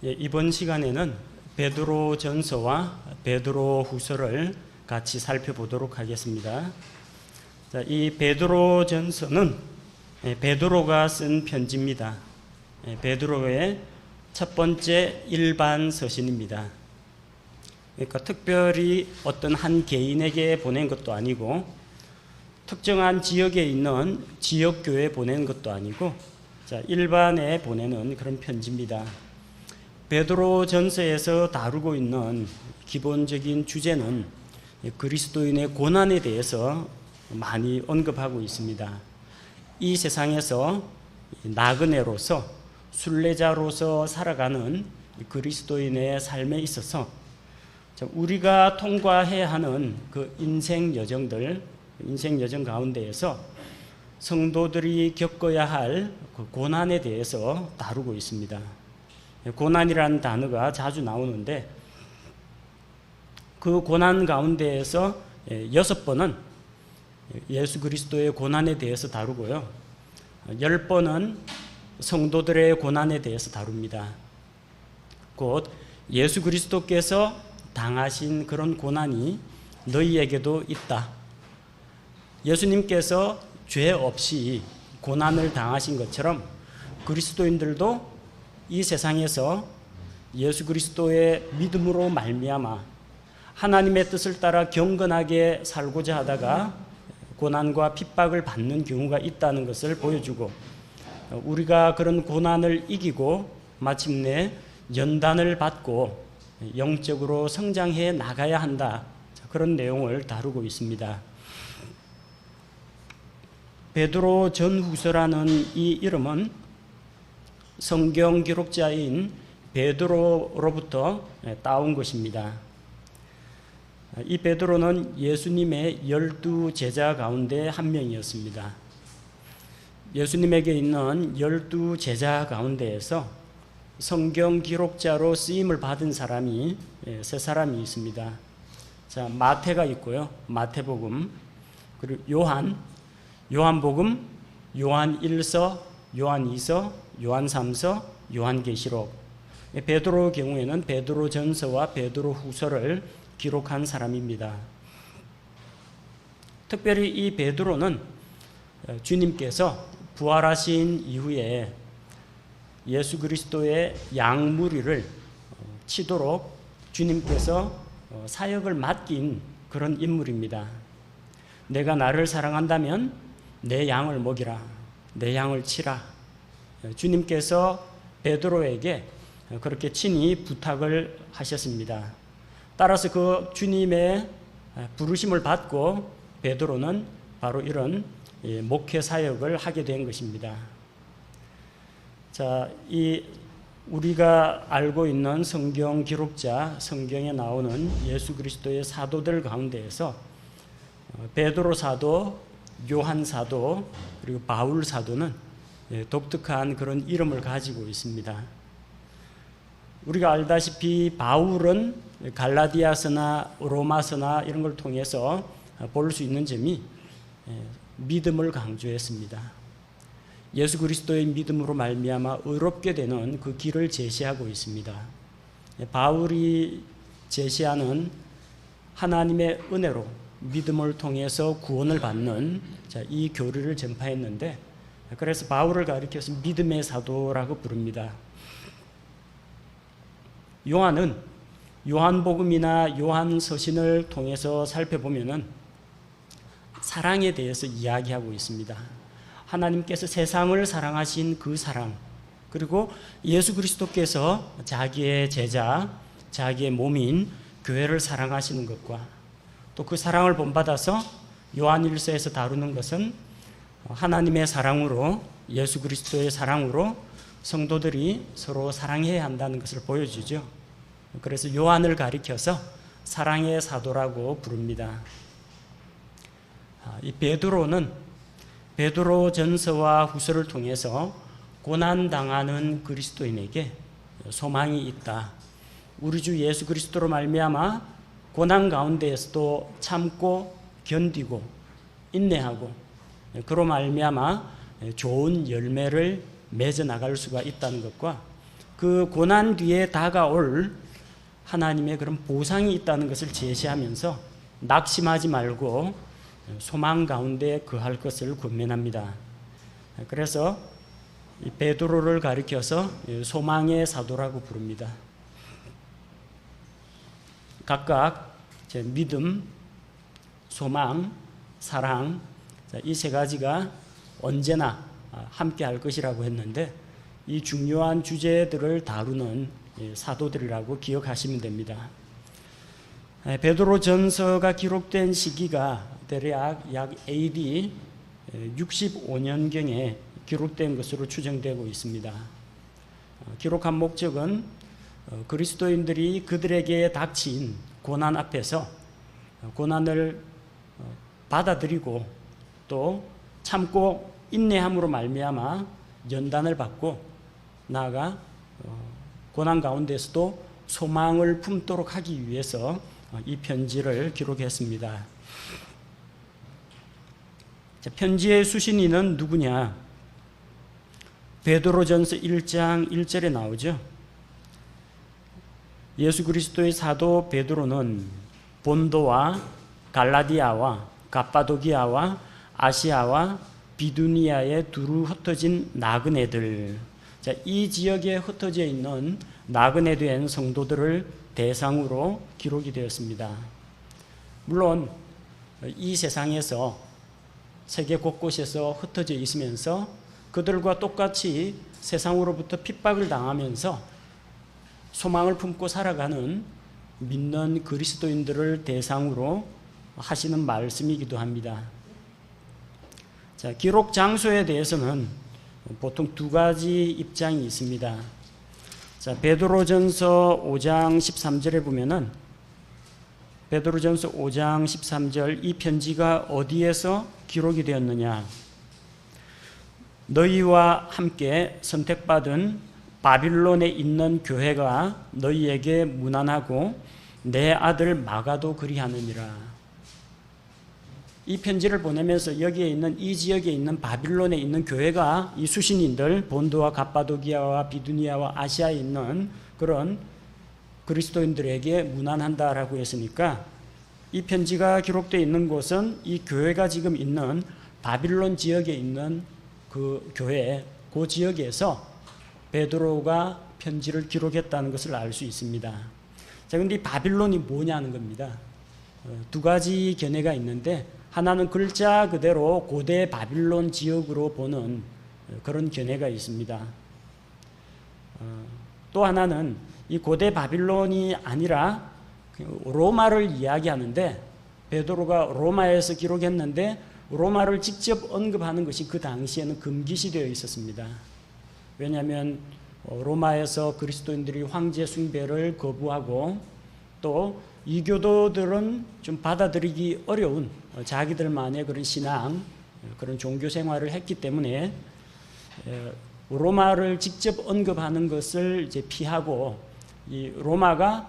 이번 시간에는 베드로전서와 베드로후서를 같이 살펴보도록 하겠습니다. 자, 이 베드로전서는 베드로가 쓴 편지입니다. 베드로의 첫 번째 일반 서신입니다. 그러니까 특별히 어떤 한 개인에게 보낸 것도 아니고 특정한 지역에 있는 지역교회에 보낸 것도 아니고 일반에 보내는 그런 편지입니다. 베드로전서에서 다루고 있는 기본적인 주제는 그리스도인의 고난에 대해서 많이 언급하고 있습니다. 이 세상에서 나그네로서 순례자로서 살아가는 그리스도인의 삶에 있어서 우리가 통과해야 하는 그 인생 여정 가운데에서 성도들이 겪어야 할 그 고난에 대해서 다루고 있습니다. 고난이라는 단어가 자주 나오는데 그 고난 가운데에서 6번은 예수 그리스도의 고난에 대해서 다루고요. 10번은 성도들의 고난에 대해서 다룹니다. 곧 예수 그리스도께서 당하신 그런 고난이 너희에게도 있다. 예수님께서 죄 없이 고난을 당하신 것처럼 그리스도인들도 이 세상에서 예수 그리스도의 믿음으로 말미암아 하나님의 뜻을 따라 경건하게 살고자 하다가 고난과 핍박을 받는 경우가 있다는 것을 보여주고, 우리가 그런 고난을 이기고 마침내 연단을 받고 영적으로 성장해 나가야 한다, 그런 내용을 다루고 있습니다. 베드로 전후서라는 이 이름은 성경 기록자인 베드로로부터 따온 것입니다. 이 베드로는 예수님의 12 제자 가운데 한 명이었습니다. 예수님에게 있는 12 제자 가운데에서 성경 기록자로 쓰임을 받은 사람이 3사람이 있습니다. 자, 마태가 있고요. 마태복음, 그리고 요한복음, 요한 1서, 요한 2서, 요한 3서, 요한계시록. 베드로의 경우에는 베드로전서와 베드로후서를 기록한 사람입니다. 특별히 이 베드로는 주님께서 부활하신 이후에 예수 그리스도의 양무리를 치도록 주님께서 사역을 맡긴 그런 인물입니다. 내가 나를 사랑한다면 내 양을 먹이라, 내 양을 치라. 주님께서 베드로에게 그렇게 친히 부탁을 하셨습니다. 따라서 그 주님의 부르심을 받고 베드로는 바로 이런 목회 사역을 하게 된 것입니다. 자, 우리가 알고 있는 성경 기록자, 성경에 나오는 예수 그리스도의 사도들 가운데에서 베드로 사도, 요한 사도, 그리고 바울 사도는 독특한 그런 이름을 가지고 있습니다. 우리가 알다시피 바울은 갈라디아서나 로마서나 이런 걸 통해서 볼 수 있는 점이 믿음을 강조했습니다. 예수 그리스도의 믿음으로 말미암아 의롭게 되는 그 길을 제시하고 있습니다. 바울이 제시하는 하나님의 은혜로 믿음을 통해서 구원을 받는 이 교리를 전파했는데, 그래서 바울을 가리켜서 믿음의 사도라고 부릅니다. 요한은 요한복음이나 요한서신을 통해서 살펴보면은 사랑에 대해서 이야기하고 있습니다. 하나님께서 세상을 사랑하신 그 사랑, 그리고 예수 그리스도께서 자기의 제자, 자기의 몸인 교회를 사랑하시는 것과 또 그 사랑을 본받아서 요한일서에서 다루는 것은 하나님의 사랑으로, 예수 그리스도의 사랑으로 성도들이 서로 사랑해야 한다는 것을 보여주죠. 그래서 요한을 가리켜서 사랑의 사도라고 부릅니다. 이 베드로는 베드로전서와 후서를 통해서 고난당하는 그리스도인에게 소망이 있다. 우리 주 예수 그리스도로 말미암아 고난 가운데에서도 참고 견디고 인내하고 그로 말미암아 좋은 열매를 맺어 나갈 수가 있다는 것과 그 고난 뒤에 다가올 하나님의 그런 보상이 있다는 것을 제시하면서 낙심하지 말고 소망 가운데 거할 것을 권면합니다. 그래서 베드로를 가리켜서 소망의 사도라고 부릅니다. 각각 믿음, 소망, 사랑, 이 세 가지가 언제나 함께 할 것이라고 했는데, 이 중요한 주제들을 다루는 사도들이라고 기억하시면 됩니다. 베드로 전서가 기록된 시기가 대략 약 AD 65년경에 기록된 것으로 추정되고 있습니다. 기록한 목적은 그리스도인들이 그들에게 닥친 고난 앞에서 고난을 받아들이고 또 참고 인내함으로 말미암아 연단을 받고 나아가 고난 가운데서도 소망을 품도록 하기 위해서 이 편지를 기록했습니다. 편지의 수신인은 누구냐? 베드로전서 1장 1절에 나오죠. 예수 그리스도의 사도 베드로는 본도와 갈라디아와 갑바도기아와 아시아와 비두니아에 두루 흩어진 나그네들, 이 지역에 흩어져 있는 나그네 된 성도들을 대상으로 기록이 되었습니다. 물론 이 세상에서 세계 곳곳에서 흩어져 있으면서 그들과 똑같이 세상으로부터 핍박을 당하면서 소망을 품고 살아가는 믿는 그리스도인들을 대상으로 하시는 말씀이기도 합니다. 기록 장소에 대해서는 보통 두 가지 입장이 있습니다. 베드로전서 5장 13절에 보면은 베드로전서 5장 13절, 이 편지가 어디에서 기록이 되었느냐? 너희와 함께 선택받은 바빌론에 있는 교회가 너희에게 문안하고 내 아들 마가도 그리하느니라. 이 편지를 보내면서 여기에 있는 이 지역에 있는 바빌론에 있는 교회가 이 수신인들 본도와 갑바도기아와 비두니아와 아시아에 있는 그런 그리스도인들에게 문안한다라고 했으니까, 이 편지가 기록되어 있는 곳은 이 교회가 지금 있는 바빌론 지역에 있는 그 교회, 그 지역에서 베드로가 편지를 기록했다는 것을 알 수 있습니다. 자, 근데 이 바빌론이 뭐냐는 겁니다. 두 가지 견해가 있는데, 하나는 글자 그대로 고대 바빌론 지역으로 보는 그런 견해가 있습니다. 또 하나는 이 고대 바빌론이 아니라 로마를 이야기하는데, 베드로가 로마에서 기록했는데 로마를 직접 언급하는 것이 그 당시에는 금기시되어 있었습니다. 왜냐하면 로마에서 그리스도인들이 황제 숭배를 거부하고 또 이교도들은 좀 받아들이기 어려운 자기들만의 그런 신앙, 그런 종교 생활을 했기 때문에 로마를 직접 언급하는 것을 이제 피하고, 이 로마가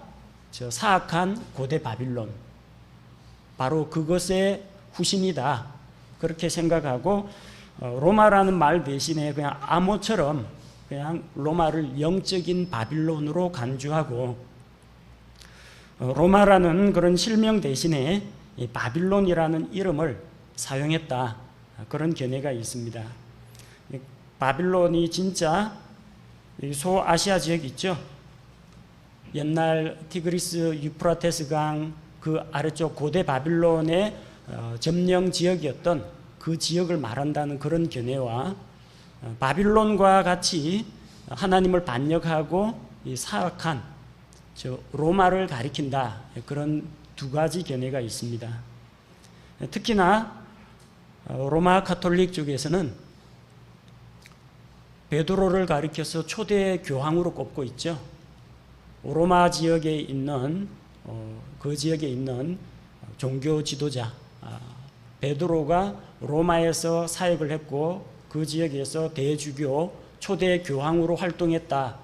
저 사악한 고대 바빌론, 바로 그것의 후신이다, 그렇게 생각하고 로마라는 말 대신에 그냥 암호처럼 그냥 로마를 영적인 바빌론으로 간주하고, 로마라는 그런 실명 대신에 바빌론이라는 이름을 사용했다, 그런 견해가 있습니다. 바빌론이 진짜 소아시아 지역 있죠. 옛날 티그리스 유프라테스 강 그 아래쪽 고대 바빌론의 점령 지역이었던 그 지역을 말한다는 그런 견해와, 바빌론과 같이 하나님을 반역하고 이 사악한 로마를 가리킨다, 그런 두 가지 견해가 있습니다. 특히나 로마 가톨릭 쪽에서는 베드로를 가리켜서 초대 교황으로 꼽고 있죠. 로마 지역에 있는 그 지역에 있는 종교 지도자 베드로가 로마에서 사역을 했고 그 지역에서 대주교 초대 교황으로 활동했다,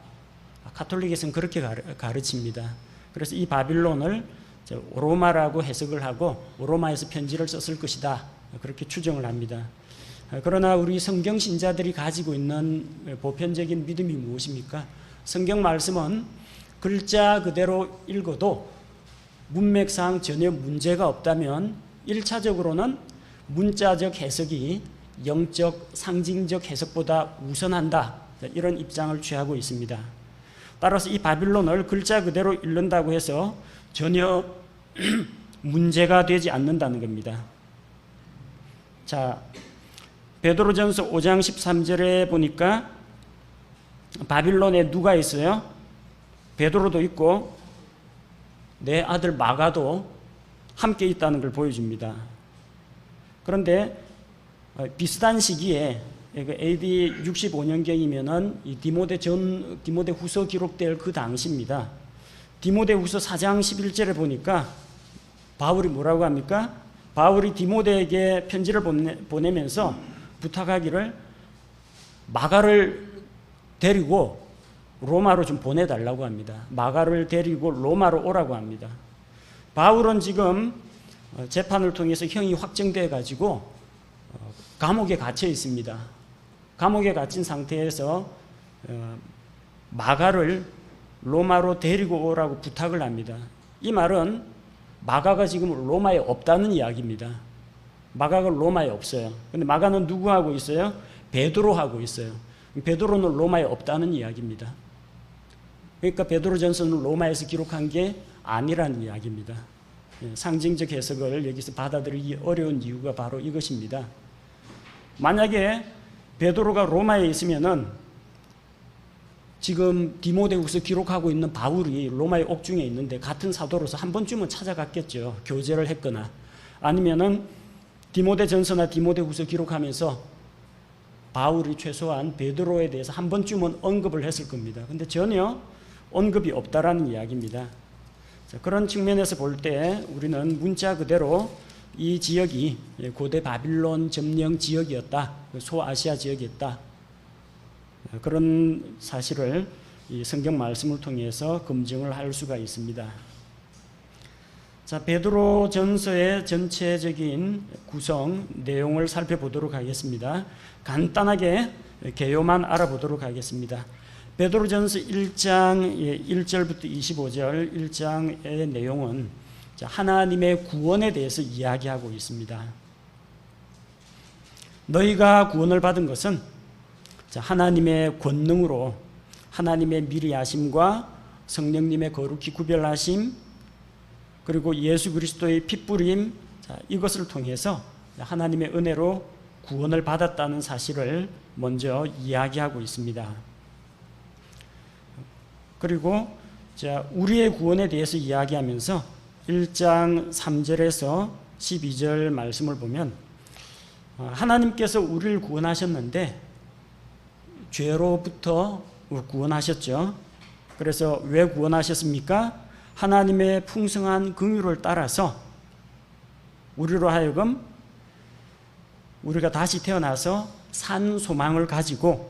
가톨릭에서는 그렇게 가르칩니다. 그래서 이 바빌론을 로마라고 해석을 하고 로마에서 편지를 썼을 것이다, 그렇게 추정을 합니다. 그러나 우리 성경 신자들이 가지고 있는 보편적인 믿음이 무엇입니까? 성경 말씀은 글자 그대로 읽어도 문맥상 전혀 문제가 없다면 1차적으로는 문자적 해석이 영적 상징적 해석보다 우선한다, 이런 입장을 취하고 있습니다. 따라서 이 바빌론을 글자 그대로 읽는다고 해서 전혀 문제가 되지 않는다는 겁니다. 자, 베드로전서 5장 13절에 보니까 바빌론에 누가 있어요? 베드로도 있고 내 아들 마가도 함께 있다는 걸 보여줍니다. 그런데 비슷한 시기에 AD 65년경이면은 이 디모데 후서 기록될 그 당시입니다. 디모데 후서 4장 11절에 보니까 바울이 뭐라고 합니까? 바울이 디모데에게 편지를 보내면서 부탁하기를 마가를 데리고 로마로 좀 보내달라고 합니다. 마가를 데리고 로마로 오라고 합니다. 바울은 지금 재판을 통해서 형이 확정돼 가지고 감옥에 갇혀 있습니다. 감옥에 갇힌 상태에서 마가를 로마로 데리고 오라고 부탁을 합니다. 이 말은 마가가 지금 로마에 없다는 이야기입니다. 마가가 로마에 없어요. 근데 마가는 누구하고 있어요? 베드로하고 있어요. 베드로는 로마에 없다는 이야기입니다. 그러니까 베드로전서는 로마에서 기록한 게 아니라는 이야기입니다. 상징적 해석을 여기서 받아들이기 어려운 이유가 바로 이것입니다. 만약에 베드로가 로마에 있으면은 지금 디모데후서 기록하고 있는 바울이 로마의 옥중에 있는데 같은 사도로서 한 번쯤은 찾아갔겠죠. 교제를 했거나 아니면은 디모데전서나 디모데후서 기록하면서 바울이 최소한 베드로에 대해서 한 번쯤은 언급을 했을 겁니다. 근데 전혀 언급이 없다라는 이야기입니다. 자, 그런 측면에서 볼 때 우리는 문자 그대로 이 지역이 고대 바빌론 점령 지역이었다, 소아시아 지역이었다, 그런 사실을 이 성경 말씀을 통해서 검증을 할 수가 있습니다. 자, 베드로 전서의 전체적인 구성 내용을 살펴보도록 하겠습니다. 간단하게 개요만 알아보도록 하겠습니다. 베드로전서 1장 1절부터 25절 1장의 내용은 하나님의 구원에 대해서 이야기하고 있습니다. 너희가 구원을 받은 것은 하나님의 권능으로 하나님의 미리 하심과 성령님의 거룩히 구별하심 그리고 예수 그리스도의 핏부림, 이것을 통해서 하나님의 은혜로 구원을 받았다는 사실을 먼저 이야기하고 있습니다. 그리고 우리의 구원에 대해서 이야기하면서 1장 3절에서 12절 말씀을 보면 하나님께서 우리를 구원하셨는데 죄로부터 구원하셨죠. 그래서 왜 구원하셨습니까? 하나님의 풍성한 긍휼을 따라서 우리로 하여금 우리가 다시 태어나서 산 소망을 가지고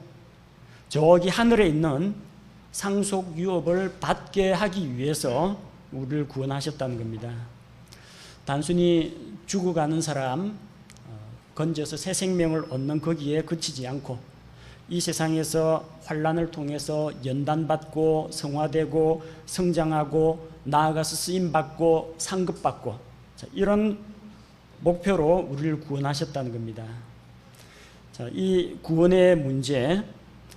저기 하늘에 있는 상속 유업을 받게 하기 위해서 우리를 구원하셨다는 겁니다. 단순히 죽어가는 사람 건져서 새 생명을 얻는 거기에 그치지 않고 이 세상에서 환난을 통해서 연단받고 성화되고 성장하고 나아가서 쓰임받고 상급받고 이런 목표로 우리를 구원하셨다는 겁니다. 이 구원의 문제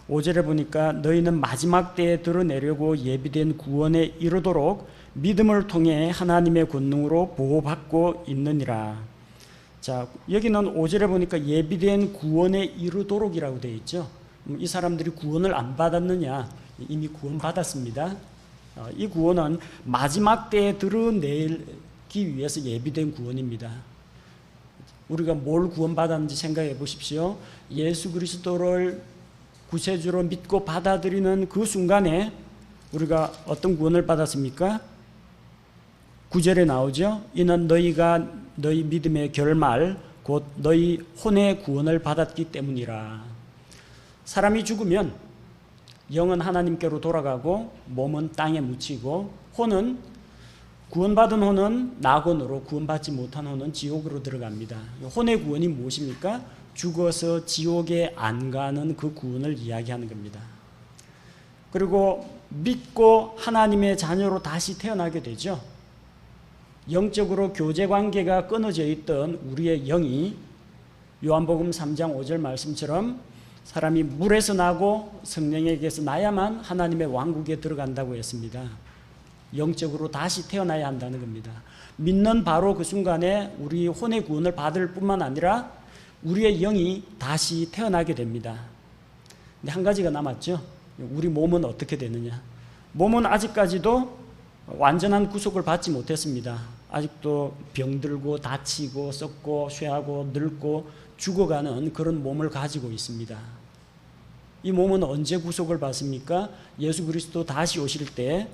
5절에 보니까 너희는 마지막 때에 드러내려고 예비된 구원에 이르도록 믿음을 통해 하나님의 권능으로 보호받고 있느니라. 자, 여기는 5절에 보니까 예비된 구원에 이르도록이라고 되어 있죠. 이 사람들이 구원을 안 받았느냐? 이미 구원 받았습니다. 이 구원은 마지막 때에 드러내기 위해서 예비된 구원입니다. 우리가 뭘 구원받았는지 생각해 보십시오. 예수 그리스도를 구세주로 믿고 받아들이는 그 순간에 우리가 어떤 구원을 받았습니까? 9절에 나오죠. 이는 너희가 너희 믿음의 결말 곧 너희 혼의 구원을 받았기 때문이라. 사람이 죽으면 영은 하나님께로 돌아가고 몸은 땅에 묻히고 혼은 구원받은 혼은 낙원으로 구원받지 못한 혼은 지옥으로 들어갑니다. 혼의 구원이 무엇입니까? 죽어서 지옥에 안 가는 그 구원을 이야기하는 겁니다. 그리고 믿고 하나님의 자녀로 다시 태어나게 되죠. 영적으로 교제 관계가 끊어져 있던 우리의 영이 요한복음 3장 5절 말씀처럼 사람이 물에서 나고 성령에게서 나야만 하나님의 왕국에 들어간다고 했습니다. 영적으로 다시 태어나야 한다는 겁니다. 믿는 바로 그 순간에 우리 혼의 구원을 받을 뿐만 아니라 우리의 영이 다시 태어나게 됩니다. 근데 한 가지가 남았죠. 우리 몸은 어떻게 되느냐. 몸은 아직까지도 완전한 구속을 받지 못했습니다. 아직도 병들고 다치고 썩고 쇠하고 늙고 죽어가는 그런 몸을 가지고 있습니다. 이 몸은 언제 구속을 받습니까? 예수 그리스도 다시 오실 때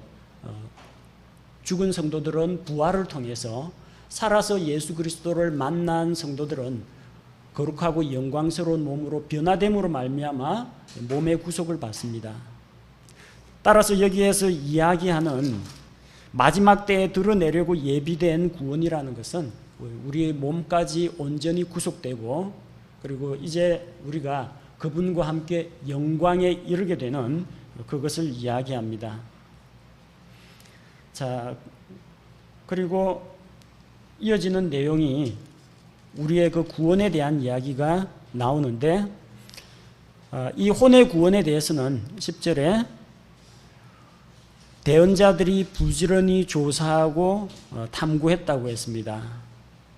죽은 성도들은 부활을 통해서, 살아서 예수 그리스도를 만난 성도들은 거룩하고 영광스러운 몸으로 변화됨으로 말미암아 몸의 구속을 받습니다. 따라서 여기에서 이야기하는 마지막 때에 드러내려고 예비된 구원이라는 것은 우리의 몸까지 온전히 구속되고, 그리고 이제 우리가 그분과 함께 영광에 이르게 되는 그것을 이야기합니다. 자, 그리고 이어지는 내용이 우리의 그 구원에 대한 이야기가 나오는데, 이 혼의 구원에 대해서는 10절에 대언자들이 부지런히 조사하고 탐구했다고 했습니다.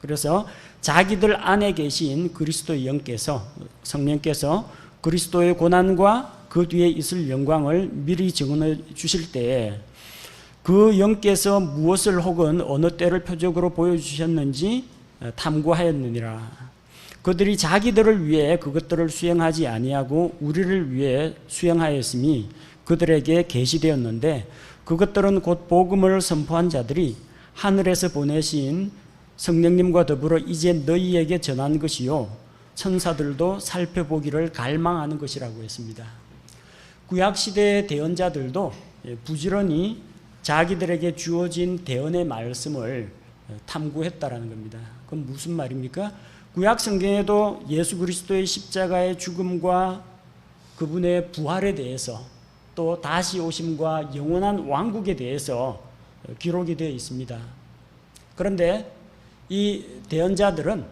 그래서 자기들 안에 계신 그리스도의 영께서, 성령께서 그리스도의 고난과 그 뒤에 있을 영광을 미리 증언해 주실 때에 그 영께서 무엇을 혹은 어느 때를 표적으로 보여주셨는지 탐구하였느니라. 그들이 자기들을 위해 그것들을 수행하지 아니하고 우리를 위해 수행하였음이 그들에게 계시되었는데, 그것들은 곧 복음을 선포한 자들이 하늘에서 보내신 성령님과 더불어 이제 너희에게 전한 것이요 천사들도 살펴보기를 갈망하는 것이라고 했습니다. 구약시대의 대언자들도 부지런히 자기들에게 주어진 대언의 말씀을 탐구했다라는 겁니다. 그건 무슨 말입니까? 구약 성경에도 예수 그리스도의 십자가의 죽음과 그분의 부활에 대해서, 또 다시 오심과 영원한 왕국에 대해서 기록이 되어 있습니다. 그런데 이 대언자들은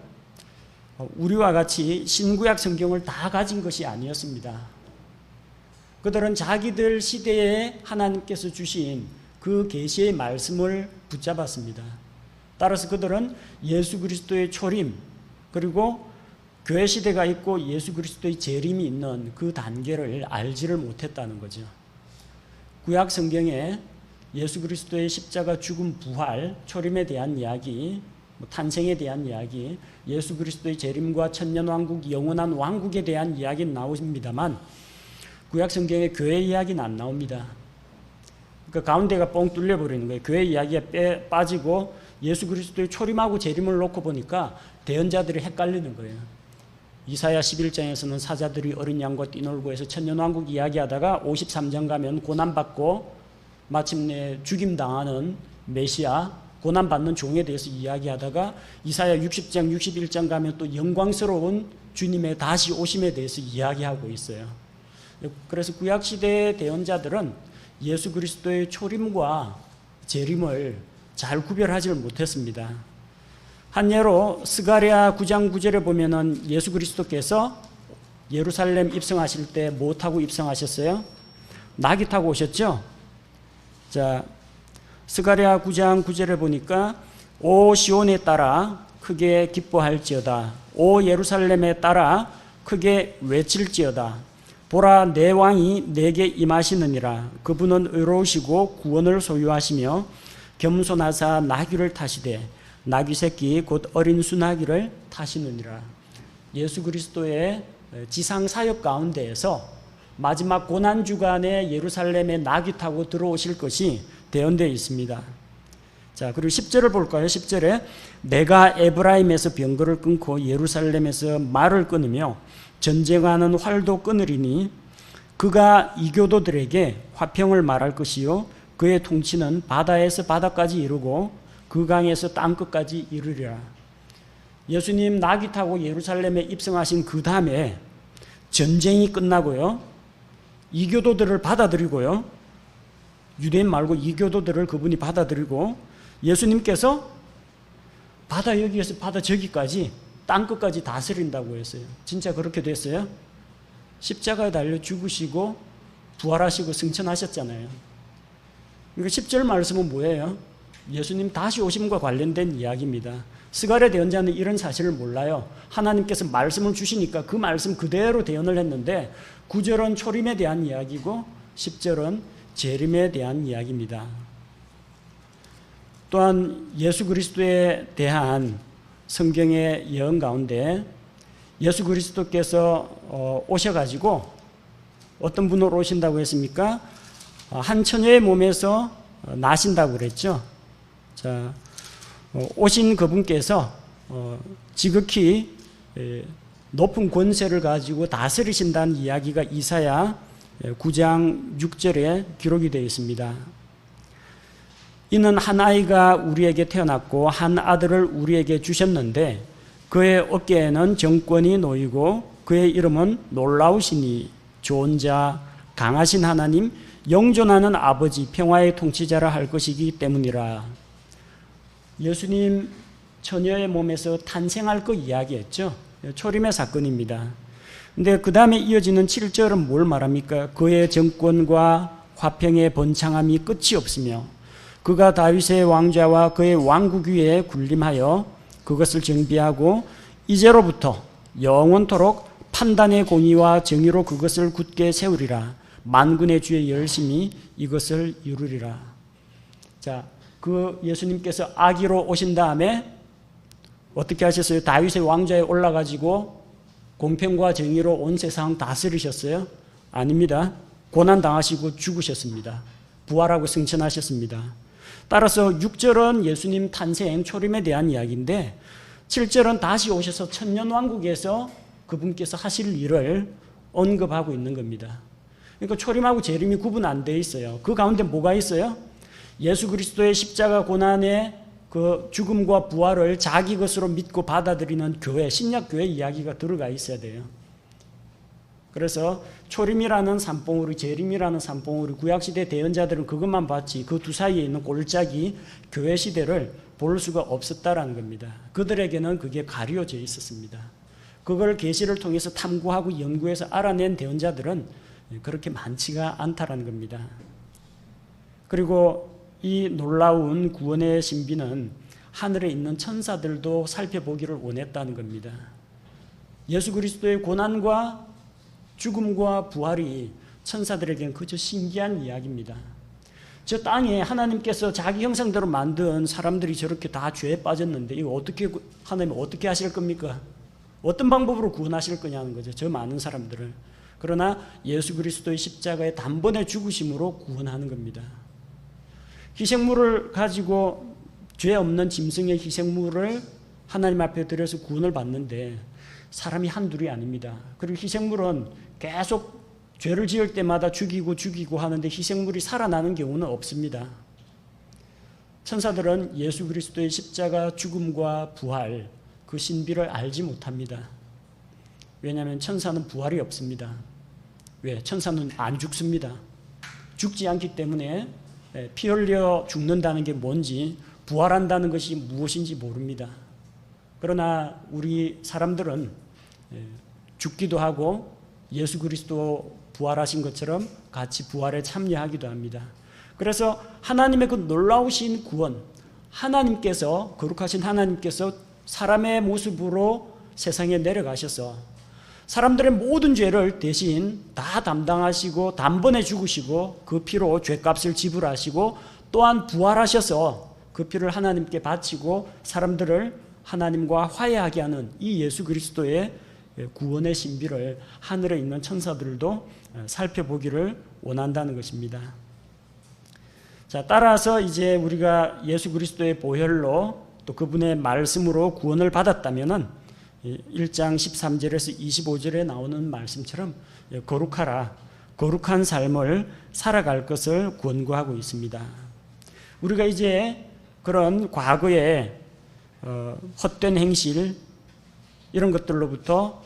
우리와 같이 신구약 성경을 다 가진 것이 아니었습니다. 그들은 자기들 시대에 하나님께서 주신 그 계시의 말씀을 붙잡았습니다. 따라서 그들은 예수 그리스도의 초림, 그리고 교회 시대가 있고 예수 그리스도의 재림이 있는 그 단계를 알지를 못했다는 거죠. 구약 성경에 예수 그리스도의 십자가, 죽음, 부활, 초림에 대한 이야기, 탄생에 대한 이야기, 예수 그리스도의 재림과 천년왕국, 영원한 왕국에 대한 이야기는 나옵니다만 구약 성경에 교회 이야기는 안 나옵니다. 그러니까 가운데가 뻥 뚫려버리는 거예요. 교회 이야기가 빠지고 예수 그리스도의 초림하고 재림을 놓고 보니까 대언자들이 헷갈리는 거예요. 이사야 11장에서는 사자들이 어린 양과 뛰놀고 해서 천년왕국 이야기하다가 53장 가면 고난받고 마침내 죽임당하는 메시아, 고난받는 종에 대해서 이야기하다가 이사야 60장, 61장 가면 또 영광스러운 주님의 다시 오심에 대해서 이야기하고 있어요. 그래서 구약시대의 대언자들은 예수 그리스도의 초림과 재림을 잘 구별하지 못했습니다. 한 예로 스가랴 9장 9절에 보면은 예수 그리스도께서 예루살렘 입성하실 때 뭐 타고 입성하셨어요? 나귀 타고 오셨죠? 자, 스가랴 9장 9절에 보니까 오 시온에 따라 크게 기뻐할지어다. 오 예루살렘에 따라 크게 외칠지어다. 보라 내 왕이 내게 임하시느니라. 그분은 의로우시고 구원을 소유하시며 겸손하사 나귀를 타시되 나귀 새끼 곧 어린 수나귀를 타시느니라. 예수 그리스도의 지상 사역 가운데에서 마지막 고난 주간에 예루살렘에 나귀 타고 들어오실 것이 대언되어 있습니다. 자, 그리고 10절을 볼까요? 10절에 내가 에브라임에서 병거를 끊고 예루살렘에서 말을 끊으며 전쟁하는 활도 끊으리니 그가 이교도들에게 화평을 말할 것이요 그의 통치는 바다에서 바다까지 이르고 그 강에서 땅끝까지 이르리라. 예수님 나귀 타고 예루살렘에 입성하신 그 다음에 전쟁이 끝나고요, 이교도들을 받아들이고요. 유대인 말고 이교도들을 그분이 받아들이고 예수님께서 바다 여기에서 바다 저기까지 땅끝까지 다스린다고 했어요. 진짜 그렇게 됐어요. 십자가에 달려 죽으시고 부활하시고 승천하셨잖아요. 그러니까 10절 말씀은 뭐예요? 예수님 다시 오심과 관련된 이야기입니다. 스가랴 대언자는 이런 사실을 몰라요. 하나님께서 말씀을 주시니까 그 말씀 그대로 대언을 했는데 9절은 초림에 대한 이야기고 10절은 재림에 대한 이야기입니다. 또한 예수 그리스도에 대한 성경의 예언 가운데 예수 그리스도께서 오셔가지고 어떤 분으로 오신다고 했습니까? 한 처녀의 몸에서 나신다고 그랬죠. 자, 오신 그분께서 지극히 높은 권세를 가지고 다스리신다는 이야기가 이사야 9장 6절에 기록이 되어 있습니다. 이는 한 아이가 우리에게 태어났고 한 아들을 우리에게 주셨는데 그의 어깨에는 정권이 놓이고 그의 이름은 놀라우시니 좋은 자, 강하신 하나님, 영존하는 아버지, 평화의 통치자라 할 것이기 때문이라. 예수님 처녀의 몸에서 탄생할 거 이야기했죠. 초림의 사건입니다. 근데 그 다음에 이어지는 7절은 뭘 말합니까? 그의 정권과 화평의 번창함이 끝이 없으며 그가 다윗의 왕좌와 그의 왕국 위에 군림하여 그것을 정비하고 이제로부터 영원토록 판단의 공의와 정의로 그것을 굳게 세우리라. 만군의 주의 열심히 이것을 이루리라. 자, 그 예수님께서 아기로 오신 다음에 어떻게 하셨어요? 다윗의 왕좌에 올라가지고 공평과 정의로 온 세상 다스리셨어요? 아닙니다. 고난당하시고 죽으셨습니다. 부활하고 승천하셨습니다. 따라서 6절은 예수님 탄생, 초림에 대한 이야기인데 7절은 다시 오셔서 천년왕국에서 그분께서 하실 일을 언급하고 있는 겁니다. 그러니까 초림하고 재림이 구분 안 돼 있어요. 그 가운데 뭐가 있어요? 예수 그리스도의 십자가 고난의 그 죽음과 부활을 자기 것으로 믿고 받아들이는 교회, 신약교회 이야기가 들어가 있어야 돼요. 그래서 초림이라는 산봉우리, 재림이라는 산봉우리, 구약시대 대언자들은 그것만 봤지 그 두 사이에 있는 골짜기 교회 시대를 볼 수가 없었다라는 겁니다. 그들에게는 그게 가려져 있었습니다. 그걸 계시를 통해서 탐구하고 연구해서 알아낸 대언자들은 그렇게 많지가 않다라는 겁니다. 그리고 이 놀라운 구원의 신비는 하늘에 있는 천사들도 살펴보기를 원했다는 겁니다. 예수 그리스도의 고난과 죽음과 부활이 천사들에게는 그저 신기한 이야기입니다. 저 땅에 하나님께서 자기 형상대로 만든 사람들이 저렇게 다 죄에 빠졌는데 이거 어떻게 하나님 어떻게 하실 겁니까? 어떤 방법으로 구원하실 거냐는 거죠. 저 많은 사람들을. 그러나 예수 그리스도의 십자가의 단번에 죽으심으로 구원하는 겁니다. 희생물을 가지고 죄 없는 짐승의 희생물을 하나님 앞에 드려서 구원을 받는데 사람이 한둘이 아닙니다. 그리고 희생물은 계속 죄를 지을 때마다 죽이고 하는데 희생물이 살아나는 경우는 없습니다. 천사들은 예수 그리스도의 십자가 죽음과 부활 그 신비를 알지 못합니다. 왜냐하면 천사는 부활이 없습니다. 왜? 천사는 안 죽습니다. 죽지 않기 때문에 피 흘려 죽는다는 게 뭔지 부활한다는 것이 무엇인지 모릅니다. 그러나 우리 사람들은 죽기도 하고 예수 그리스도 부활하신 것처럼 같이 부활에 참여하기도 합니다. 그래서 하나님의 그 놀라우신 구원, 하나님께서 거룩하신 하나님께서 사람의 모습으로 세상에 내려가셔서 사람들의 모든 죄를 대신 다 담당하시고 단번에 죽으시고 그 피로 죄값을 지불하시고 또한 부활하셔서 그 피를 하나님께 바치고 사람들을 하나님과 화해하게 하는 이 예수 그리스도의 구원의 신비를 하늘에 있는 천사들도 살펴보기를 원한다는 것입니다. 자, 따라서 이제 우리가 예수 그리스도의 보혈로 또 그분의 말씀으로 구원을 받았다면은 1장 13절에서 25절에 나오는 말씀처럼 거룩하라, 거룩한 삶을 살아갈 것을 권고하고 있습니다. 우리가 이제 그런 과거의 헛된 행실 이런 것들로부터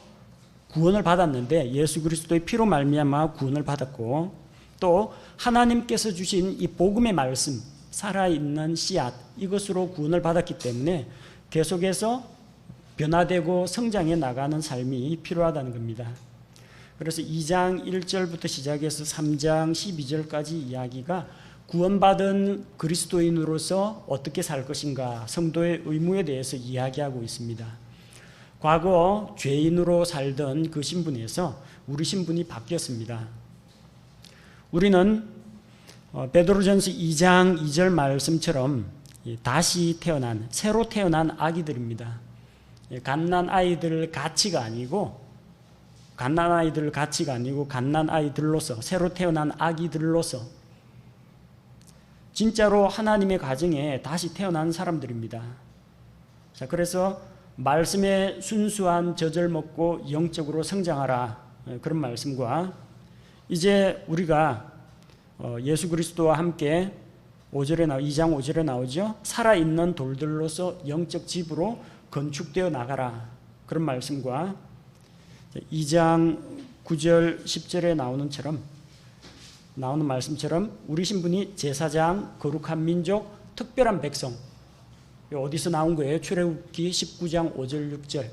구원을 받았는데 예수 그리스도의 피로 말미암아 구원을 받았고, 또 하나님께서 주신 이 복음의 말씀, 살아있는 씨앗, 이것으로 구원을 받았기 때문에 계속해서 변화되고 성장해 나가는 삶이 필요하다는 겁니다. 그래서 2장 1절부터 시작해서 3장 12절까지 이야기가 구원받은 그리스도인으로서 어떻게 살 것인가, 성도의 의무에 대해서 이야기하고 있습니다. 과거 죄인으로 살던 그 신분에서 우리 신분이 바뀌었습니다. 우리는 베드로전서 2장 2절 말씀처럼 다시 태어난, 새로 태어난 아기들입니다. 갓난 아이들 가치가 아니고 갓난 아이들로서, 새로 태어난 아기들로서 진짜로 하나님의 가정에 다시 태어난 사람들입니다. 자, 그래서 말씀의 순수한 젖을 먹고 영적으로 성장하라, 그런 말씀과 이제 우리가 예수 그리스도와 함께 2장 5절에 나오죠. 살아있는 돌들로서 영적 집으로 건축되어 나가라, 그런 말씀과 2장 9절 10절에 나오는 말씀처럼 우리 신분이 제사장, 거룩한 민족, 특별한 백성. 어디서 나온 거예요? 출애굽기 19장 5절 6절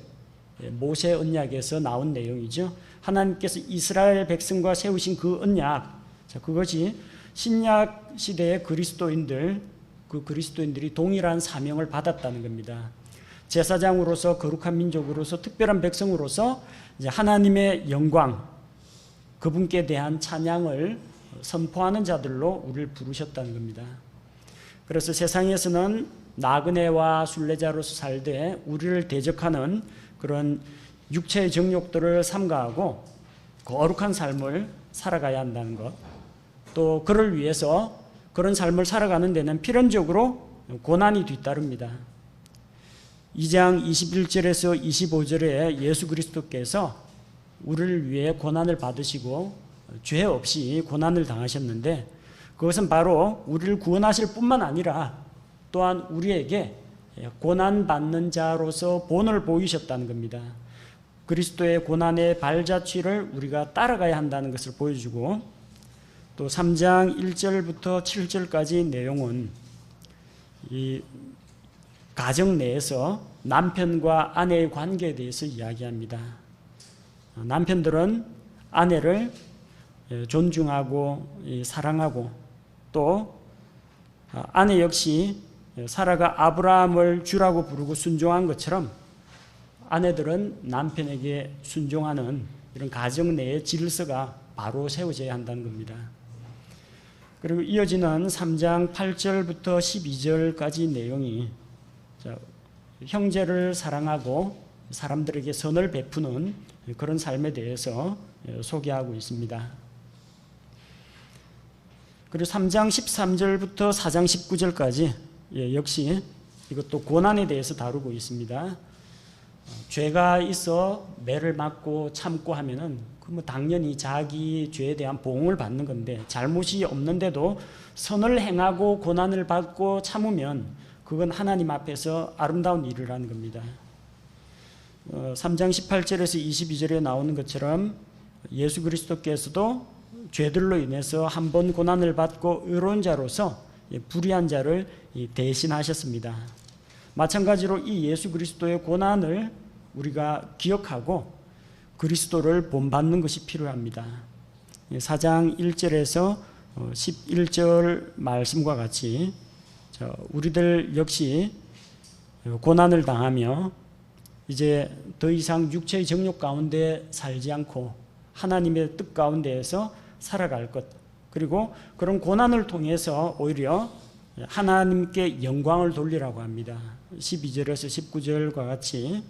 모세 언약에서 나온 내용이죠. 하나님께서 이스라엘 백성과 세우신 그 언약, 그것이 신약 시대의 그리스도인들이 동일한 사명을 받았다는 겁니다. 제사장으로서, 거룩한 민족으로서, 특별한 백성으로서 이제 하나님의 영광, 그분께 대한 찬양을 선포하는 자들로 우리를 부르셨다는 겁니다. 그래서 세상에서는 나그네와 순례자로서 살되 우리를 대적하는 그런 육체의 정욕들을 삼가하고 거룩한 삶을 살아가야 한다는 것, 또 그를 위해서 그런 삶을 살아가는 데는 필연적으로 고난이 뒤따릅니다. 2장 21절에서 25절에 예수 그리스도께서 우리를 위해 고난을 받으시고 죄 없이 고난을 당하셨는데, 그것은 바로 우리를 구원하실 뿐만 아니라 또한 우리에게 고난받는 자로서 본을 보이셨다는 겁니다. 그리스도의 고난의 발자취를 우리가 따라가야 한다는 것을 보여주고, 또 3장 1절부터 7절까지 내용은 이 가정 내에서 남편과 아내의 관계에 대해서 이야기합니다. 남편들은 아내를 존중하고 사랑하고, 또 아내 역시 사라가 아브라함을 주라고 부르고 순종한 것처럼 아내들은 남편에게 순종하는 이런 가정 내의 질서가 바로 세워져야 한다는 겁니다. 그리고 이어지는 3장 8절부터 12절까지 내용이 형제를 사랑하고 사람들에게 선을 베푸는 그런 삶에 대해서 소개하고 있습니다. 그리고 3장 13절부터 4장 19절까지 역시 이것도 고난에 대해서 다루고 있습니다. 죄가 있어 매를 맞고 참고 하면은 당연히 자기 죄에 대한 보응을 받는 건데, 잘못이 없는데도 선을 행하고 고난을 받고 참으면 그건 하나님 앞에서 아름다운 일이라는 겁니다. 3장 18절에서 22절에 나오는 것처럼 예수 그리스도께서도 죄들로 인해서 한 번 고난을 받고 의로운 자로서 불의한 자를 대신하셨습니다. 마찬가지로 이 예수 그리스도의 고난을 우리가 기억하고 그리스도를 본받는 것이 필요합니다. 4장 1절에서 11절 말씀과 같이 우리들 역시 고난을 당하며 이제 더 이상 육체의 정욕 가운데 살지 않고 하나님의 뜻 가운데에서 살아갈 것, 그리고 그런 고난을 통해서 오히려 하나님께 영광을 돌리라고 합니다. 12절에서 19절과 같이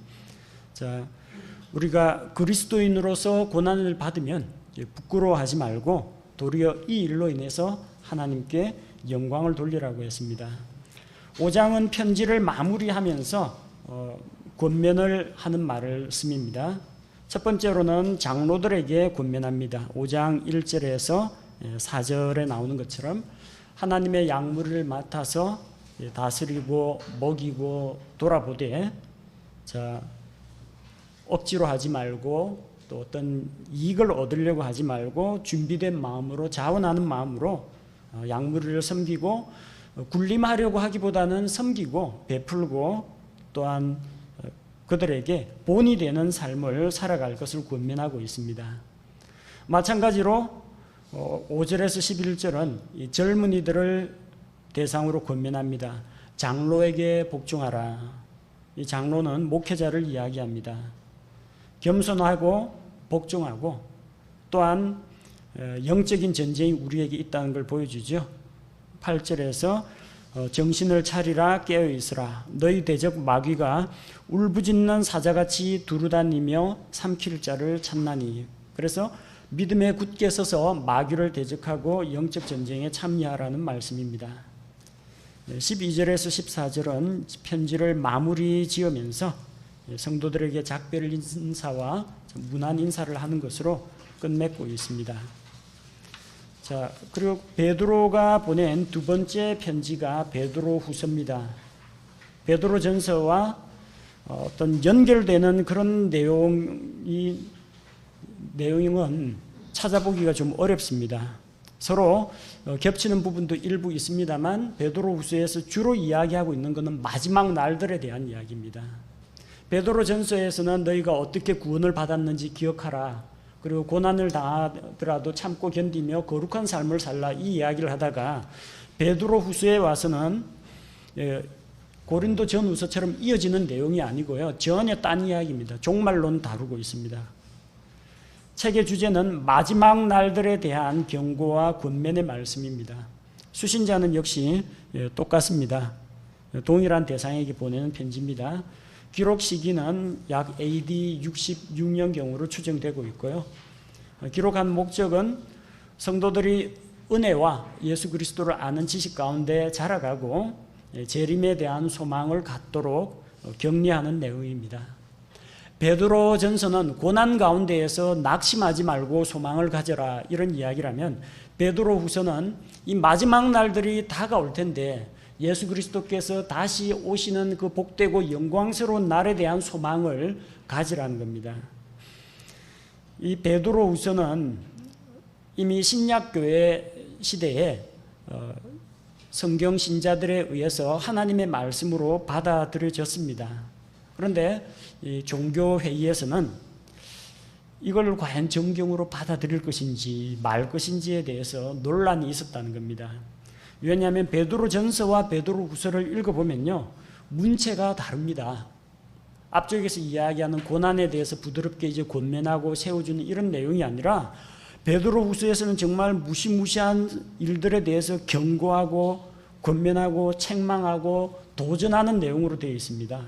우리가 그리스도인으로서 고난을 받으면 부끄러워하지 말고 도리어 이 일로 인해서 하나님께 영광을 돌리라고 했습니다. 5장은 편지를 마무리하면서 권면을 하는 말씀입니다. 첫 번째로는 장로들에게 권면합니다. 5장 1절에서 4절에 나오는 것처럼 하나님의 양무리를 맡아서 다스리고 먹이고 돌아보되 억지로 하지 말고 또 어떤 이익을 얻으려고 하지 말고 준비된 마음으로, 자원하는 마음으로 양무리를 섬기고, 군림하려고 하기보다는 섬기고 베풀고 또한 그들에게 본이 되는 삶을 살아갈 것을 권면하고 있습니다. 마찬가지로 5절에서 11절은 이 젊은이들을 대상으로 권면합니다. 장로에게 복종하라. 이 장로는 목회자를 이야기합니다. 겸손하고 복종하고 또한 영적인 전쟁이 우리에게 있다는 걸 보여주죠. 8절에서 정신을 차리라, 깨어있으라. 너희 대적 마귀가 울부짖는 사자같이 두루다니며 삼킬 자를 찾나니. 그래서 믿음에 굳게 서서 마귀를 대적하고 영적 전쟁에 참여하라는 말씀입니다. 12절에서 14절은 편지를 마무리 지으면서 성도들에게 작별 인사와 문안 인사를 하는 것으로 끝맺고 있습니다. 자, 그리고 베드로가 보낸 두 번째 편지가 베드로후서입니다. 베드로전서와 어떤 연결되는 그런 내용은 찾아보기가 좀 어렵습니다. 서로 겹치는 부분도 일부 있습니다만 베드로후서에서 주로 이야기하고 있는 것은 마지막 날들에 대한 이야기입니다. 베드로전서에서는 너희가 어떻게 구원을 받았는지 기억하라. 그리고 고난을 당하더라도 참고 견디며 거룩한 삶을 살라, 이 이야기를 하다가 베드로후서에 와서는 고린도 전후서처럼 이어지는 내용이 아니고요, 전혀 딴 이야기입니다. 종말론 다루고 있습니다. 책의 주제는 마지막 날들에 대한 경고와 권면의 말씀입니다. 수신자는 역시 똑같습니다. 동일한 대상에게 보내는 편지입니다. 기록 시기는 약 AD 66년경으로 추정되고 있고요. 기록한 목적은 성도들이 은혜와 예수 그리스도를 아는 지식 가운데 자라가고 재림에 대한 소망을 갖도록 격려하는 내용입니다. 베드로전서는 고난 가운데에서 낙심하지 말고 소망을 가져라, 이런 이야기라면 베드로후서는 이 마지막 날들이 다가올 텐데 예수 그리스도께서 다시 오시는 그 복되고 영광스러운 날에 대한 소망을 가지라는 겁니다. 이 베드로후서는 이미 신약교회 시대에 성경 신자들에 의해서 하나님의 말씀으로 받아들여졌습니다. 그런데 이 종교회의에서는 이걸 과연 정경으로 받아들일 것인지 말 것인지에 대해서 논란이 있었다는 겁니다. 왜냐하면 베드로전서와 베드로후서를 읽어보면요, 문체가 다릅니다. 앞쪽에서 이야기하는 고난에 대해서 부드럽게 이제 권면하고 세워주는 이런 내용이 아니라 베드로후서에서는 정말 무시무시한 일들에 대해서 경고하고 권면하고 책망하고 도전하는 내용으로 되어 있습니다.